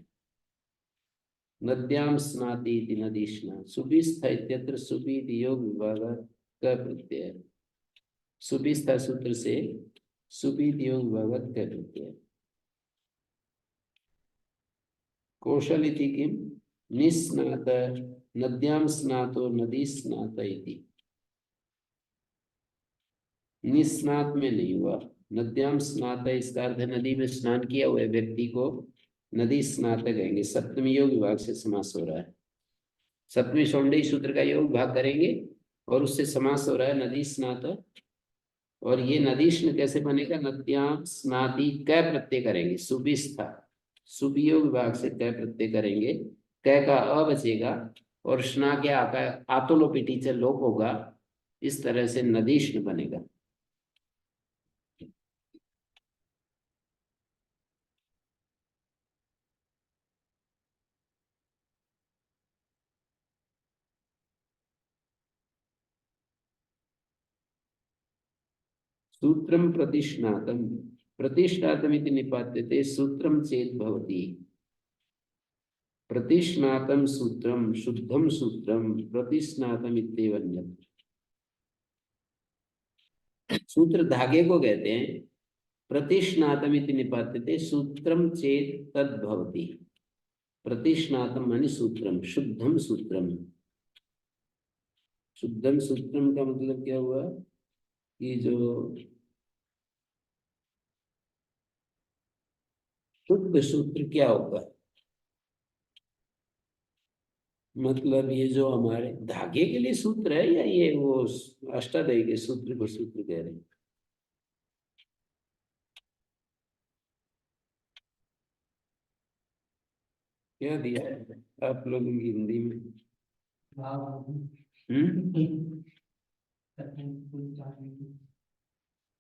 नद्याम स्नाति इति नदीष्ण। सुबिस्थ इत्यत्र सुबीत योग विभाग का प्रत्यय। सुबिस्थ सूत्र से सुबीत योग विभाग का प्रत्यय। कौशल इति किम निस्नात, नद्याम स्नातो नदी स्नात इति। निस्नात में नहीं हुआ, नद्याम स्नात, इसका अर्थ है नदी में स्नान किया हुए व्यक्ति को नदी स्नात कहेंगे। सप्तमी योग विभाग से समास हो रहा है। सप्तमी सौंदर्य सूत्र का योग भाग करेंगे और उससे समास हो रहा है नदी स्नात। और ये नदीष्ण कैसे बनेगा? नद्याम स्नाति क प्रत्यय करेंगे, सुबिस्था, सुबियोग विभाग से क प्रत्यय करेंगे, क का अ बचेगा और स्ना के आकार आतोलोपिटी से लोप होगा। इस तरह से नदीष्ण बनेगा। सूत्रम प्रतिष्णातम, प्रतिष्ठातम इति निपात्यते सूत्रम चेत भवति। प्रतिष्णातम सूत्रम शुद्धम सूत्रम प्रतिष्णातम इत्येव अन्यत्। सूत्र धागे को कहते हैं। प्रतिष्णातम इति निपात्यते सूत्रम चेत तद भवति। प्रतिष्णातम माने सूत्रम, शुद्धम सूत्रम। शुद्धम सूत्रम का मतलब क्या हुआ कि जो शुद्ध सूत्र क्या होगा, मतलब ये जो हमारे धागे के लिए सूत्र है या ये वो अष्टाध्यायी के सूत्र को सूत्र कह रहे हैं? क्या दिया है आप लोगों की हिंदी में?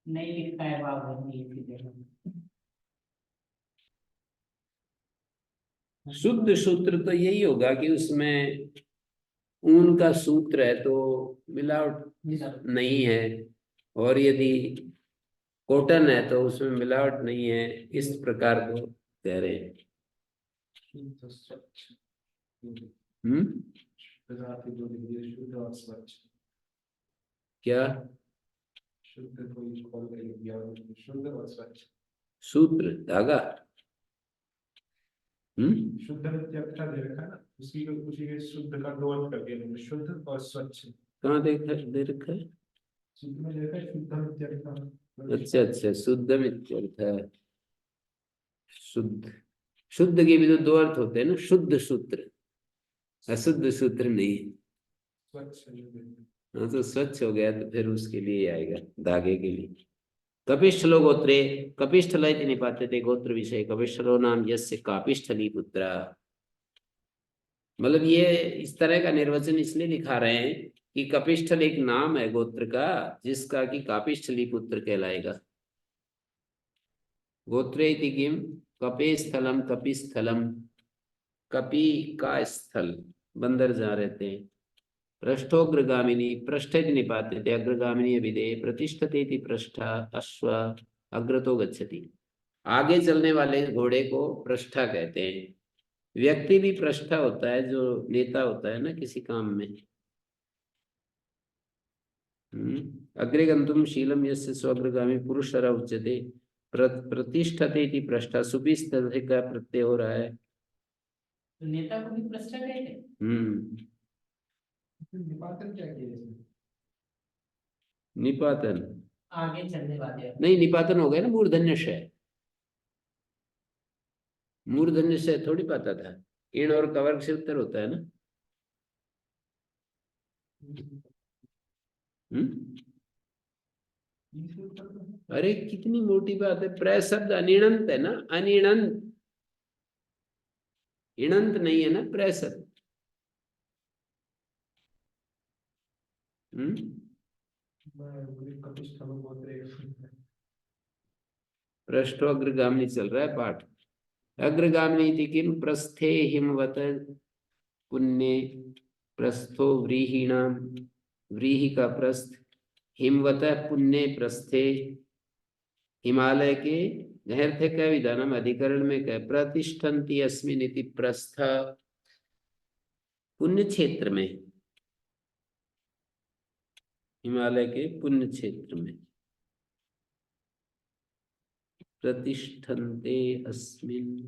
नहीं लिखता है वाव की जगह। शुद्ध सूत्र तो यही होगा कि उसमें ऊन का सूत्र है तो मिलावट नहीं है, और यदि कॉटन है तो उसमें मिलावट नहीं है। इस प्रकार को कह रहे हैं। शुद्ध स्वच्छ, हम्म, प्रजाति जो लिखी है शुद्ध और स्वच्छ। क्या शुद्ध कोई खोल के लिख दिया और शुद्ध और स्वच्छ। सूत्र धागा? शुद्ध में क्या दे रखा है ना, उसी के शुद्ध का दो अर्थ कर दिया, शुद्ध और स्वच्छ। कहाँ देखा दे रखा है? शुद्ध में देखा है शुद्ध मित्यर्थ। अच्छा अच्छा, शुद्ध मित्यर्थ है। शुद्ध, शुद्ध के भी तो दो अर्थ होते हैं ना, शुद्ध सूत्र, अशुद्ध सूत्र नहीं। स्वच्छ। हाँ तो स्वच्छ हो गया तो फिर उसके लिए आएगा धागे के लिए। कपिष्ठलो गोत्रे, कपिष्ठल इति निपात्यते गोत्र विषय कपिष्ठलो नाम यस्य कापिष्ठली पुत्र। मतलब ये इस तरह का निर्वचन इसलिए लिखा रहे हैं कि कपिष्ठल एक नाम है गोत्र का, जिसका कि कापिष्ठली पुत्र कहलाएगा। गोत्रे इति किम कपे स्थलम कपिस्थलम, कपि का स्थल, बंदर जहाँ रहते हैं। पृष्ठोग्रगामिनी, पृष्ठ इति निपात्यते अग्रगामिनी अभिधेय प्रतिष्ठते इति पृष्ठा अश्व अग्रतो गच्छति। आगे चलने वाले घोड़े को पृष्ठा कहते हैं। व्यक्ति भी पृष्ठा होता है, जो नेता होता है ना किसी काम में। अग्रे गंतुम शीलम यस्य स्वग्रगामी पुरुषरा उच्यते प्रतिष्ठते इति पृष्ठा। सुबिस्थ का प्रत्यय हो रहा है। तो नेता को भी पृष्ठा कहते हैं। निपातन क्या किया इसमें? निपातन आगे चलने वाले नहीं, निपातन हो गया ना मूर्धन्य शय। मूर्धन्य शय थोड़ी पाता था, इन और कवर्ग से उत्तर होता है ना। अरे कितनी मोटी बात है, प्र शब्द अनिणंत है ना, अनिणंत, इणंत नहीं है ना प्र शब्द। पृष्ठो अग्रगामी चल रहा है पाठ। अग्रगामी थी किम प्रस्थे हिमवत पुण्य, प्रस्थो व्रीहीणाम, व्रीहि का प्रस्थ, हिमवत पुण्य प्रस्थे, हिमालय के अर्थ का विधानम अधिकरण में कह प्रतिष्ठन्ति अस्मिन् इति प्रस्थ, पुण्य क्षेत्र में, हिमालय के पुण्य क्षेत्र में प्रतिष्ठन्ते अस्मिन्।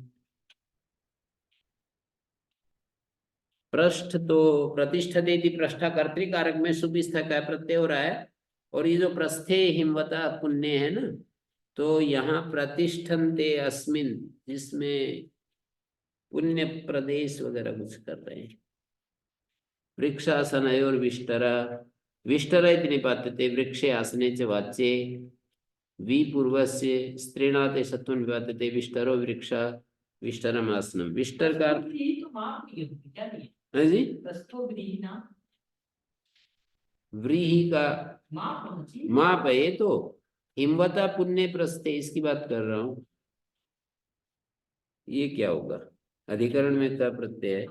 पृष्ठ तो प्रतिष्ठते इति पृष्ठा कर्तृकारक में सुबिस्थ का प्रत्यय हो रहा है, और ये जो प्रस्थे हिमवता पुण्य है ना, तो यहाँ प्रतिष्ठन्ते अस्मिन्, जिसमें पुण्य प्रदेश वगैरह कुछ कर रहे हैं। वृक्षासनयोर विष्टरा, विष्टरा इति निपात्यते वृक्षे आसने च वाच्ये, विपूर्वस्य स्त्रीणाते सत्वं निपात्यते विष्टरो वृक्षा विष्टरम आसनम। विष्टर का यही तो माप नहीं होती क्या नहीं है जी, प्रस्थो व्रीहिणा व्रीहि का माप होना चाहिए। माप है ये तो, हिमवता पुण्य प्रस्थे इसकी बात कर रहा हूं। ये क्या होगा, अधिकरण में क्या प्रत्यय है?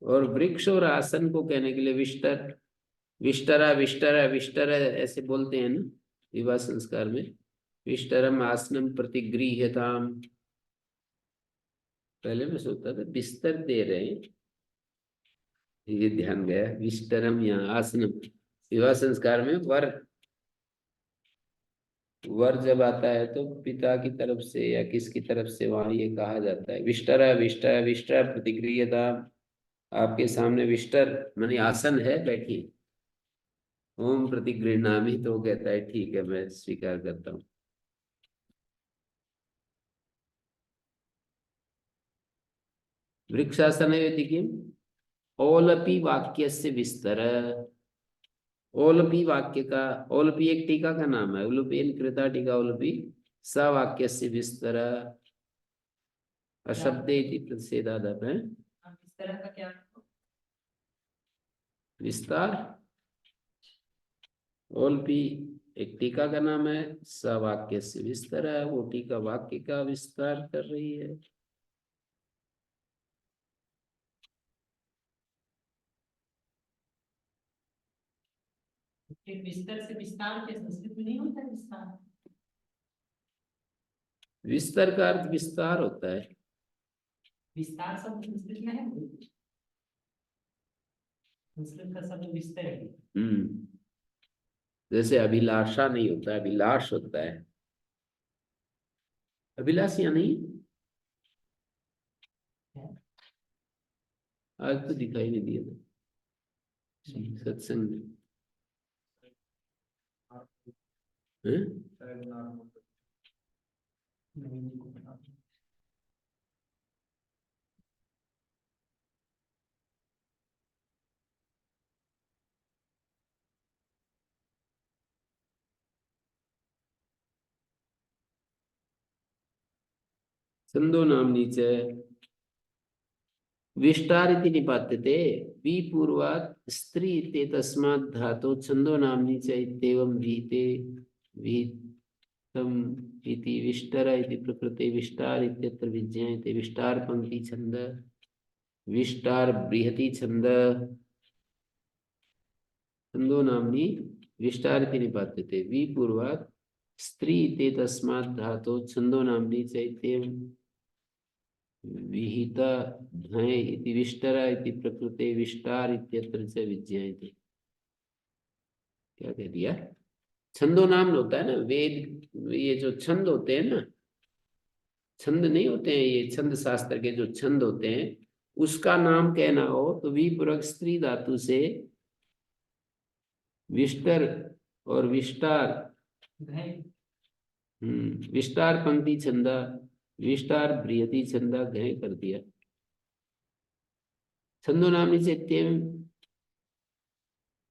और वृक्ष और आसन को कहने के लिए विष्टर, विष्टरा विष्टरा विष्टरा ऐसे बोलते हैं ना विवाह संस्कार में। विष्टरम आसनम प्रतिगृह्यताम, पहले मैं सोचता था बिस्तर दे रहे हैं, ये ध्यान गया, विष्टरम या आसनम। विवाह संस्कार में वर, वर जब आता है तो पिता की तरफ से या किसकी तरफ से वहां ये कहा जाता है विष्टरा विष्टरा विष्टरा प्रतिगृह्यताम। आपके सामने विष्टर माने आसन है, बैठिए। ओम प्रतिगृह्णामि, तो वो कहता है ठीक है मैं स्वीकार करता हूँ। वृक्षासन किम ओलपी वाक्यस्य विस्तर, ओलपी वाक्य का, ओलपी एक टीका का नाम है, उलुपेन कृता टीका ओलपी, स वाक्यस्य विस्तर अशब्दे इति प्रतिषेधादप है। इस तरह का क्या विस्तार, ओलपी एक टीका का नाम है, स वाक्यस्य विस्तर है, वो टीका वाक्य का विस्तार कर रही है। फिर विस्तर से विस्तार के संस्कृत में नहीं होता है विस्तार। विस्तार का अर्थ विस्तार होता है। विस्तार शब्द संस्कृत में है, संस्कृत का शब्द विस्तर है। जैसे अभिलाषा नहीं होता है, अभिलाष होता है। अभिलाष या नहीं, आज तो दिखाई नहीं दिया था सत्संग में। छंदो नामनी च विष्टार इति निपात्यते, विपूर्वात् स्त्री इति तस्मात् धातु छंदो नामनी च इत्येवं विहिते विहितम इति विष्टर इति प्रकृते विष्टार इत्यत्र विज्ञायते। विष्टार पंक्ति छंद, विष्टार बृहति छंद, छंदो नामनी विष्टार इति निपात्यते, विपूर्वात् स्त्री इति तस्मात् धातु छंदो नामनी च इत्येवं विहिता ध्वय इति विष्टरा इति प्रकृते विष्टार इत्यत्र च विज्ञायते। क्या कह दिया, छंदो नाम होता है ना वेद, ये जो छंद होते हैं ना, छंद नहीं होते हैं ये छंद शास्त्र के जो छंद होते हैं, उसका नाम कहना हो तो विपूर्वक स्त्री धातु से विष्टर और विष्टार, विष्टार पंक्ति छंदा, विष्टार बृहति छंदा घय कर दिया। छंदो नामनी से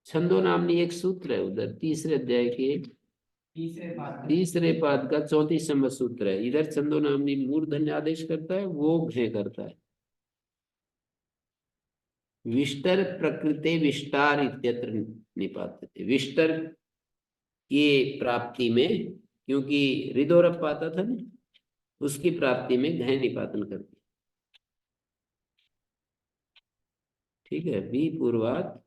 छंदो नामनी एक सूत्र है उधर तीसरे अध्याय के तीसरे पाद का 34वां सूत्र है। इधर छंदो नामनी मूर्धन्य आदेश करता है, वो घय करता है। विष्टर प्रकृते विष्टार इत्यत्र निपात्यते। विष्टर की प्राप्ति में, क्योंकि हृदोरप आता था ना, उसकी प्राप्ति में घय निपातन कर दिया। ठीक है, बी पूर्वात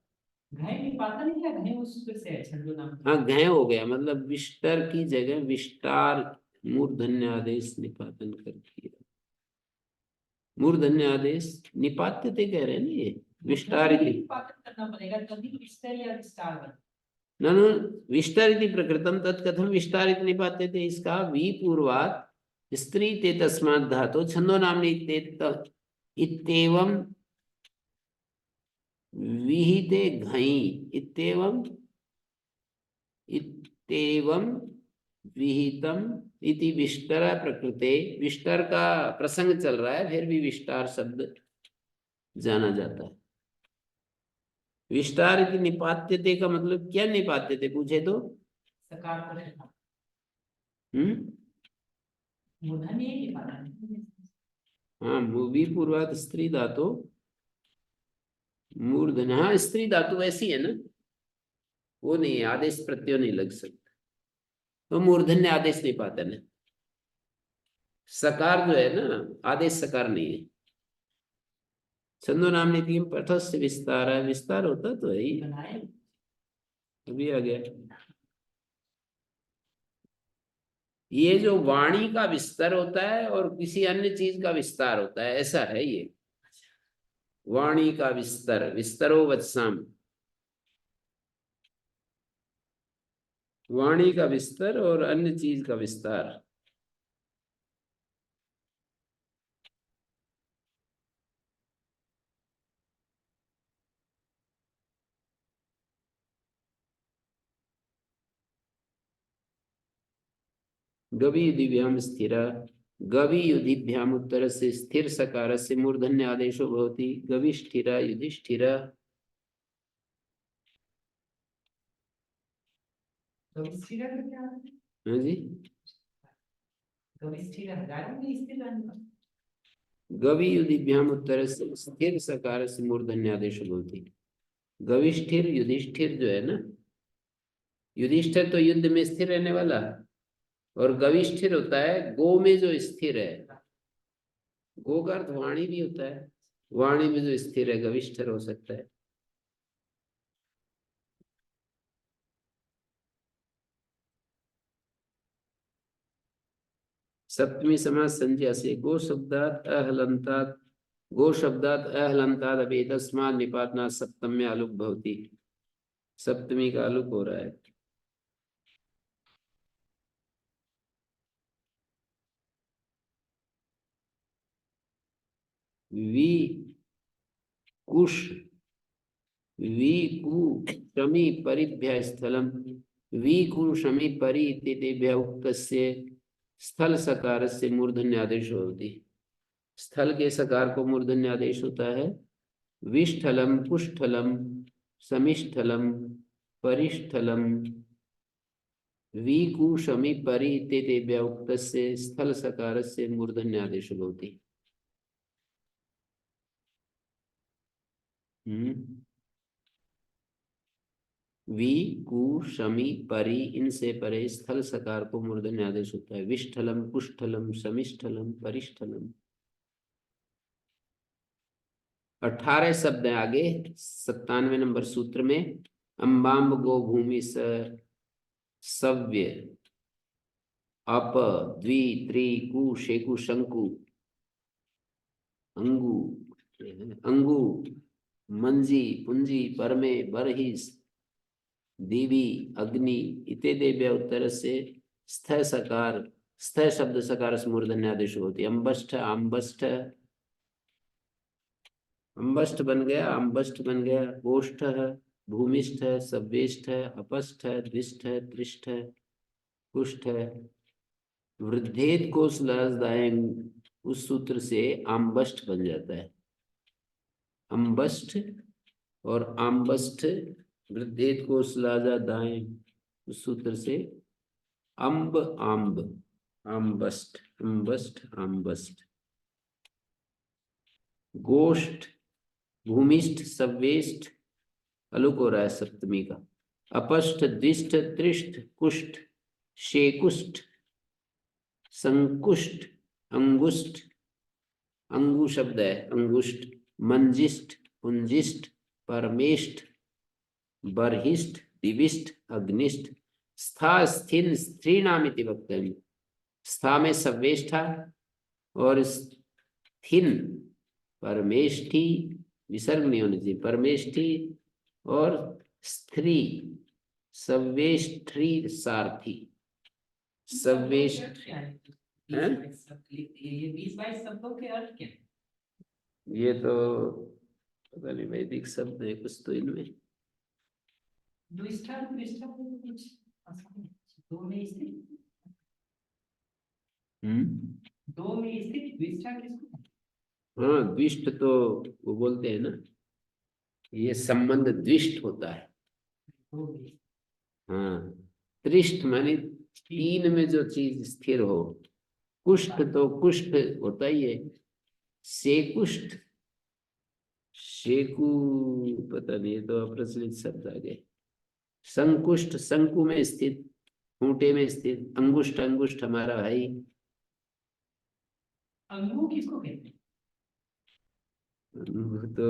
घय निपातन क्या घय उस सूत्र से है छंदो नाम। हाँ घय हो गया, मतलब विष्टर की जगह विष्टार मूर्धन्य आदेश निपातन कर दिया। मूर्धन्य आदेश निपात्यते कह रहे हैं ना, ये विष्टार निपातन करना पड़ेगा तभी विस्तार या विस्तार बने। ननु विस्तारिति प्रकृतम तत्कथम विस्तारित निपात्यते। इसका वी पूर्वात स्त्री ते तस्मात् धातु छंदो नामनी इत्येवं विहिते घई इत्येवं विहितम इति विष्टर प्रकृते। विष्टर का प्रसंग चल रहा है, फिर भी विष्टार शब्द जाना जाता है। विस्तार इति निपात्यते का मतलब क्या निपात्यते पूछे तो सकार को रहना। हम्म मूर्धन्य ही निपातन। हाँ मूवी पूर्वात स्त्री धातु मूर्धन्य, हाँ स्त्री धातु ऐसी है ना, वो नहीं है, आदेश प्रत्यय नहीं लग सकता, तो मूर्धन्य आदेश निपातन है। सकार जो है ना, आदेश सकार नहीं है। छंदो नाम नीति पठस्य विस्तार है, विस्तार होता तो है ही, अभी आ गया। ये जो वाणी का विस्तार होता है और किसी अन्य चीज का विस्तार होता है, ऐसा है ये। वाणी का विस्तार, विस्तरो वत्साम, वाणी का विस्तार और अन्य चीज का विस्तार। गवि युधिभ्याम स्थिरा, गवि युधिभ्याम उत्तर से स्थिर सकार से मूर्धन्य आदेशो भवति। गविष्ठिरा युधिष्ठिरा। गविष्ठिरा का क्या है? हाँ जी, गविष्ठिरा गाड़ी में स्थिर रहने का। गवि युधिभ्याम उत्तर से स्थिर सकार से मूर्धन्य आदेशो भवति। गविष्ठिर युधिष्ठिर जो है ना, युधिष्ठिर तो युद्ध में स्थिर रहने वाला, और गविष्ठिर होता है गो में जो स्थिर है। गो का अर्थ वाणी भी होता है, वाणी में जो स्थिर है गविष्ठिर हो सकता है। सप्तमी समास संज्ञा से गो शब्दात अहलंतात, गो शब्दात अहलंतात अभी तस्मात् निपातना सप्तम्य आलुक भवति। सप्तमी का आलुक हो रहा है। वी कुश वी कु शमी परिभ्य स्थलम, वी कु शमी परि इत्येतेभ्यः उक्तस्य स्थल सकार से मूर्धन्य आदेश होती। स्थल के सकार को मूर्धन्य आदेश होता है। विष्ठलम कुष्ठलम समिष्ठलम परिष्ठलम, वीकु शमी परि इत्येतेभ्यः उक्तस्य स्थल सकार से मूर्धन्य आदेश होती। वी कु शमी परि, इनसे परे स्थल सकार को मूर्धन्य आदेश होता है। विष्ठलम कुष्ठलम समिष्ठलम परिष्ठलम। 18 शब्द है आगे 97 नंबर सूत्र में। अम्बाम्ब गो भूमि सव्य अप द्वि त्रि कु शेकु शंकु अंगु अंगु मंजी पुंजी परमे बरहिस देवी अग्नि इत्यादि उत्तर से स्थ सकार, स्थ शब्द सकार से मूर्धन्य आदेश होती है। अम्बष्ठ आम्बष्ठ, अम्बष्ठ बन गया, अम्बष्ठ बन गया। गोष्ठ भूमिष्ठ सव्येष्ठ अपष्ठ द्विष्ठ त्रिष्ठ कुष्ठ वृद्धेत कोशलादायं, उस सूत्र से आम्बष्ट बन जाता है। अम्बष्ट और आम्बष्ट, वृद्धेत कोशलादायं, उस सूत्र से अम्ब आम्ब, आम्बष्ट अम्बष्ट आम्बष्ट। गोष्ठ, भूमिष्ठ, सवेष्ठ, अलुक हो रहा है सप्तमी का। अपष्ट, द्विष्ट, त्रिष्ठ, कुष्ठ, शेकुष्ठ, संकुष्ठ, अंगुष्ठ, अंगु शब्द है अंगुष्ठ, मंजिष्ठ, पुंजिष्ठ, परमेष्ठ, बर्हिष्ठ, दिविष्ठ, अग्निष्ठ। स्था, स्थिन, स्त्रीणामिति वक्तव्यम्। स्था में सवेष्ठा और स्थिन परमेष्ठी, विसर्ग नहीं होनी चाहिए, परमेष्ठी और स्त्री सवेष्ठी सारथी। सवेष्ठ क्या है? हैं? 20 शब्द ये 20-22 शब्दों के अर्थ क्या है? ये तो पता नहीं, वैदिक शब्द है कुछ तो इनमें। द्विष्ठा त्रिष्ठा को कुछ आसान है। दो में स्थित, दो में स्थित द्विष्ठा किसको? हाँ, द्विष्ट तो वो बोलते हैं ना, ये संबंध द्विष्ट होता है। दो में हाँ, त्रिष्ट माने तीन में जो चीज स्थिर हो। कुष्ठ तो कुष्ठ होता ही है। शेकुष्ठ, शेकु पता नहीं, ये तो अप्रचलित शब्द आ गए। संकुष्ठ, शंकु में स्थित, खूंटे में स्थित। अंगुष्ठ, अंगुष्ठ हमारा भाई। अंगू किसको कहते हैं? अंगु तो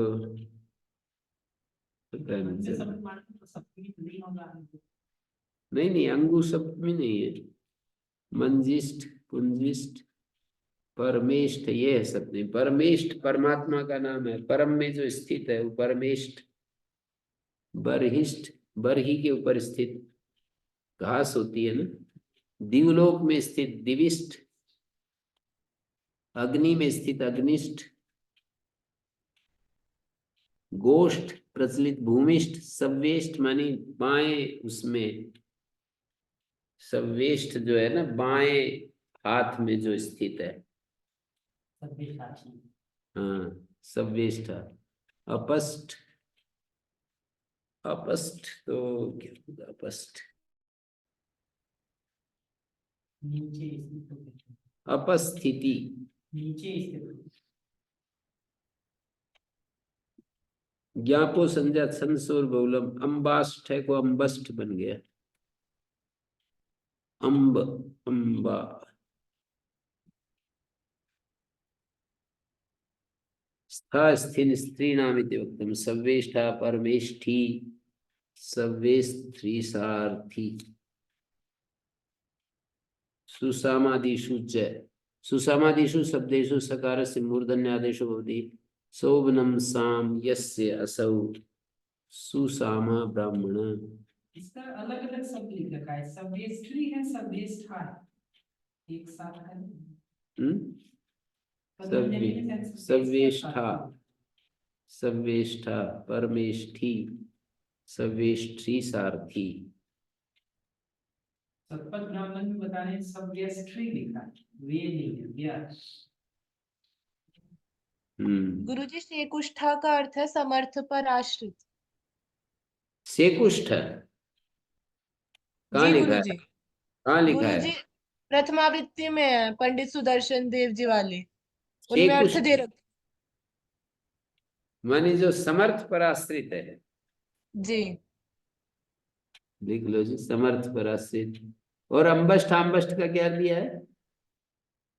पता नहीं मुझे चला। समझ में आता तो सब कुछ नहीं होगा अंगू। नहीं नहीं, अंगु शब्द में नहीं है। मंजिष्ठ, पुंजिष्ठ, परमेष्ठ, ये है सब नहीं। परमेष्ठ परमात्मा का नाम है, परम में जो स्थित है वो परमेष्ठ। बरहिष्ठ, बरही के ऊपर स्थित घास होती है ना। दिवलोक में स्थित दिविष्ठ, अग्नि में स्थित अग्निष्ठ। गोष्ठ प्रचलित भूमिष्ठ, सवेष्ठ मानी बाएं उसमें, सवेष्ठ जो है ना बाएं हाथ में जो स्थित है। सब भी साक्षी। हाँ, सवेष्ठ। अपष्ट, अपष्ट तो क्या होगा अपष्ट? नीचे स्थित को कहते हैं। अपस्थिति, नीचे स्थित। ज्ञापो संज्ञा संसोर बहुलम। अम्बाष्ट है को अम्बष्ट बन गया। अम्ब, अम्बा। स्था, स्थिन, स्त्रीणामिति वक्तव्यम्। सवेष्ठा, परमेष्ठी, सवेस्त्री सारथी। सुसामादिषु च, सुसामादिषु शब्देषु सकारस्य मूर्धन्यादेशो भवति। शोभनम साम यस्य असौ सुसामा ब्राह्मण। इसका अलग अलग शब्द लिख रखा है, सवेष्ठी है, सवेष्ठा है, एक साथ है। सवेष्ठा, सवेष्ठा, परमेष्ठी, सवेष्ठी सारथी। शतपथ ब्राह्मण में बता रहे हैं सवेष्ठी लिखा है, वे नहीं है व्यास। गुरुजी शेकुष्ठा का अर्थ है समर्थ पर आश्रित। शेकुष्ठ कहाँ जी लिखा है? गुरुजी। कहाँ लिखा है? गुरुजी प्रथमावृत्ति में है, पंडित सुदर्शन देव जी वाले, उनमें अर्थ शेकुष्ठ दे रखे। माने जो समर्थ पर आश्रित है। जी। लिख लो जी, समर्थ पर आश्रित। और अम्बष्ठ, अम्बष्ठ का क्या दिया है?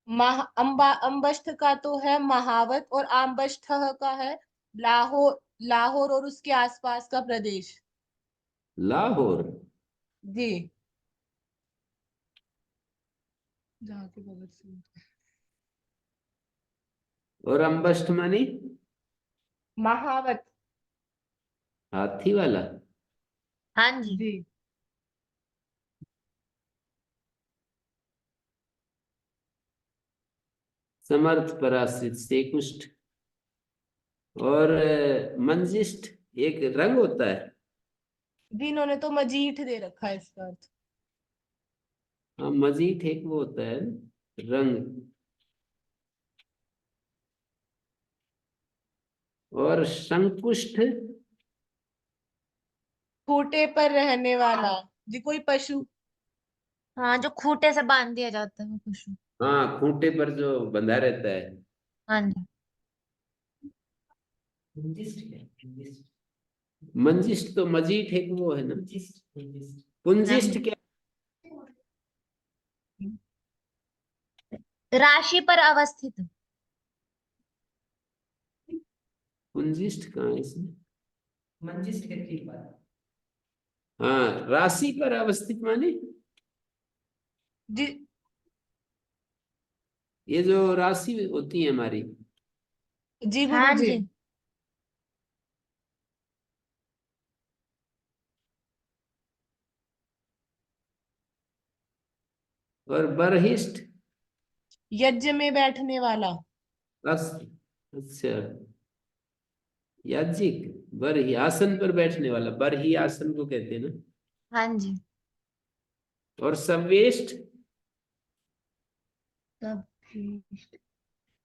अम्बष्ठ का तो है महावत, और आम्बष्ठ का है लाहौर, लाहौर और उसके आसपास का प्रदेश। लाहौर। जी। जहाँ के भगत सिंह। और अम्बष्ठ माने महावत। हाथी वाला। हाँ जी। समर्थ पर आश्रित शेकुष्ठ। और मंजिष्ठ एक रंग होता है। जी, इन्होंने तो मजीठ दे रखा है इसका अर्थ। हाँ, मजीठ एक वो होता है रंग। और शंकुष्ठ खूंटे पर रहने वाला जी, कोई पशु। हाँ, जो खूंटे से बांध दिया जाता है वो पशु। हाँ, खूंटे पर जो बंधा रहता है। हाँ जी। मंजिष्ठ क्या है? मंजिष्ठ। मंजिष्ठ तो मजीठ एक वो है ना। मंजिष्ठ, मंजिष्ठ। पुंजिष्ठ क्या? राशि पर अवस्थित। पुंजिष्ठ कहाँ है इसमें? मंजिष्ठ के ठीक बात। हाँ, राशि पर अवस्थित माने जी ये जो राशि होती है हमारी। जी हाँ गुरुजी। जी। और बरहिष्ठ यज्ञ में बैठने वाला। अच्छा, याज्ञिक। बरही आसन पर बैठने वाला, बरही आसन को कहते हैं ना। हाँ जी। और संवेष्ट तब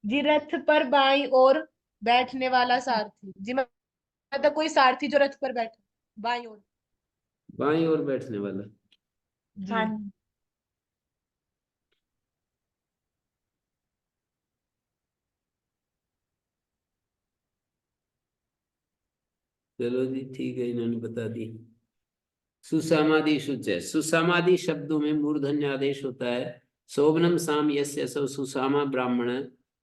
जी रथ पर बाईं ओर बैठने वाला सारथी जी, मतलब कोई सारथी जो रथ पर बैठे बाईं ओर। बाईं ओर बैठने वाला। जी हाँ जी। चलो जी, ठीक है, इन्होंने बता दी। सुसामादि शुच है। सुसामादि शब्दों में मूर्धन्य आदेश होता है। शोभनम साम यस्य सौ सुसामा ब्राह्मण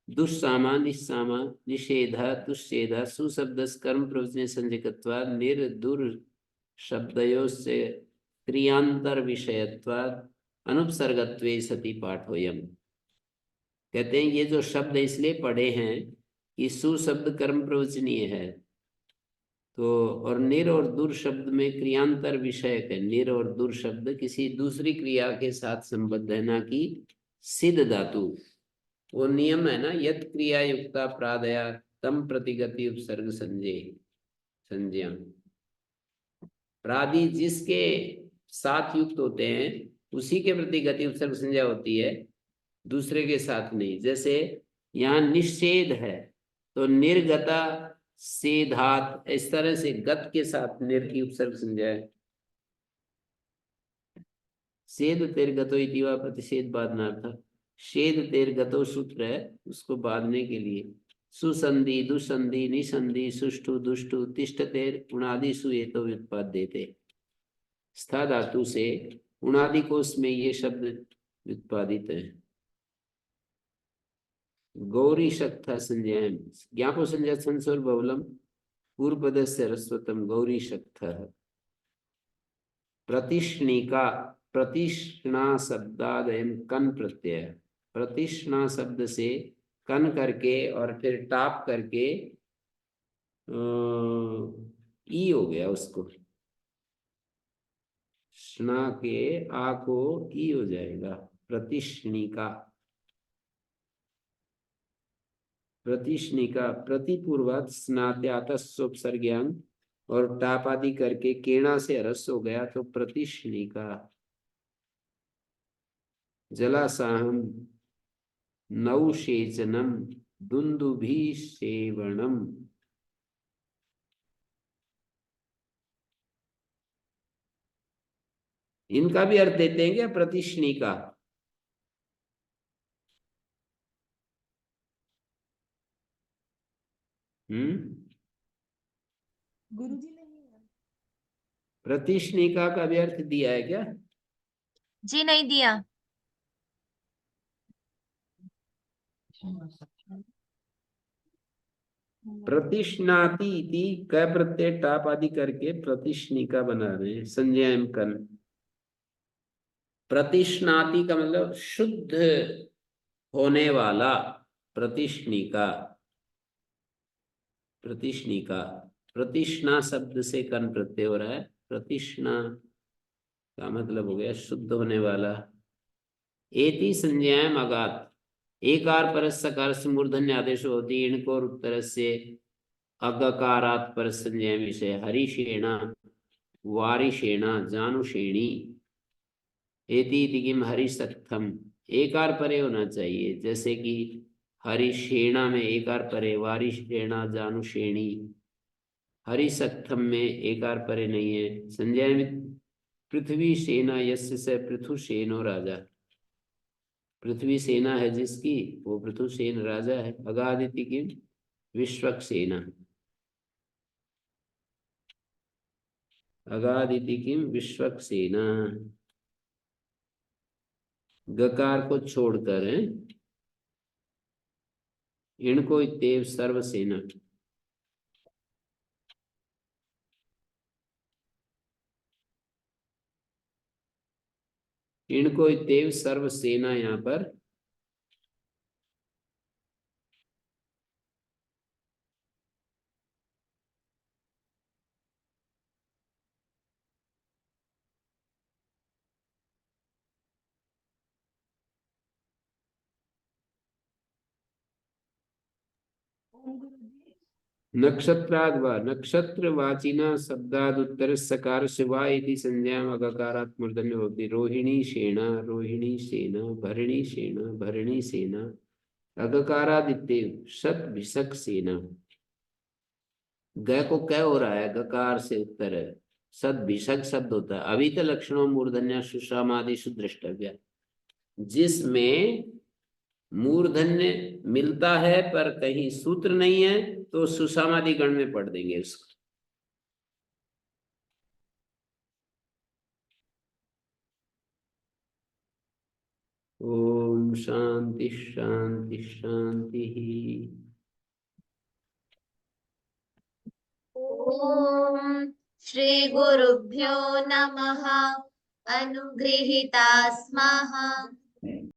दुस्सामा निस्सामा निषेध तुषेध सुशब्द कर्म प्रवचने संजकत्वा निर्दुर शब्दयों से क्रियांतर विषयत्वाद अनुपसर्गत्वे सति पाठोयम। कहते हैं ये जो शब्द इसलिए पढ़े हैं कि सुशब्द कर्म प्रवचनीय है। तो और निर और दुर शब्द में क्रियांतर विषयक है। निर और दुर शब्द किसी दूसरी क्रिया के साथ संबद्ध है, ना कि सिद्ध धातु। वो नियम है ना, यत क्रिया युक्ता प्रादया तम प्रतिगति उपसर्ग संज्ञा। प्रादि जिसके साथ युक्त होते हैं उसी के प्रति गति उपसर्ग संज्ञा होती है, दूसरे के साथ नहीं। जैसे यहाँ निषेध है तो निर्गता सेधात, इस तरह से गत के साथ निर की उपसर्ग संज्ञा है। सेध तेर्गतो इति वा प्रतिषेध बाधनार्थ। शेद तेर्गतो सूत्र है, उसको बांधने के लिए। सुसंधि दुसंधि निसंधि सुष्ठु दुष्टु तिष्ठ तेर उणादि सुएतो व्युत्पाद देते। स्था धातु से उणादि कोश में ये शब्द व्युत्पादित है। गौरी शक्था संज्ञा ज्ञापो संज्ञा संसोर बहुलम पूर्व पदस्य रस्वतम गौरी शक्था। प्रतिष्णिका प्रतिष्णा शब्दादयम कन प्रत्यय। प्रतिष्णा शब्द से कन करके और फिर टाप करके ई हो गया उसको। स्ना के आ को ई हो जाएगा। प्रतिष्णिका। प्रतिष्णिका प्रतिपूर्वक स्नात्यातस्वोपसर्ग्यां और टाप आदि करके केणा से रस हो गया तो प्रतिष्णिका। जलासाहम नौशेचनम दुंदुभिसेवनम। इनका भी अर्थ देते हैं क्या? प्रतिष्णिका। गुरुजी नहीं है। प्रतिष्णिका का भी अर्थ दिया है क्या? जी नहीं दिया। प्रतिष्णाति इति क प्रत्यय टाप आदि करके प्रतिष्णिका बना रहे हैं संज्ञा कन। प्रतिष्णाति का मतलब शुद्ध होने वाला। प्रतिष्णिका। प्रतिष्णिका प्रतिष्णा शब्द से कन प्रत्यय हो रहा है। प्रतिष्णा का मतलब हो गया शुद्ध होने वाला। एति संज्ञायाम अगात एकार परस सकार से मूर्धन्य आदेश होती इनको और उत्तर से अगकारात पर संज्ञा विषय हरिषेणा वारिषेणा जानुषेणी। एति इति किम हरिसत्थम, एकार परे होना चाहिए, जैसे कि हरिशेणा में एकार परे, वारिशेणा जानुशेणी। हरिसत्थम में एकार परे नहीं है। संजय में पृथ्वी सेना यस्य स पृथुसेनो राजा, पृथ्वी सेना है जिसकी, वो पृथुसेन राजा है। अगादिति किम विश्वक्सेना, अगादिति किम विश्वक्सेना। गकार को छोड़कर है, इनको इत्येव सर्वसेना। इनको इत्येव सर्वसेना यहाँ पर ओम गुरुजी। नक्षत्राद वा, नक्षत्रवाचिना शब्दाद उत्तर सकार से वा इति संज्ञाम अगकारात् मूर्धन्य भवति। रोहिणी सेना, रोहिणी सेना, भरणी सेना, भरणी सेना। अगकारादित्येव शत भिषक सेना। ग को क्या हो रहा है, गकार से उत्तर है, सद भिषक शब्द होता है। अभी तो लक्षणों मूर्धन्य सुषमादिषु द्रष्टव्य, जिसमें मूर्धन्य मिलता है पर कहीं सूत्र नहीं है तो सुषमादि गण में पढ़ देंगे उसको। ओम शांति शांति शांति। ॐ श्री गुरुभ्यो नमः। अनुगृहीता स्मः।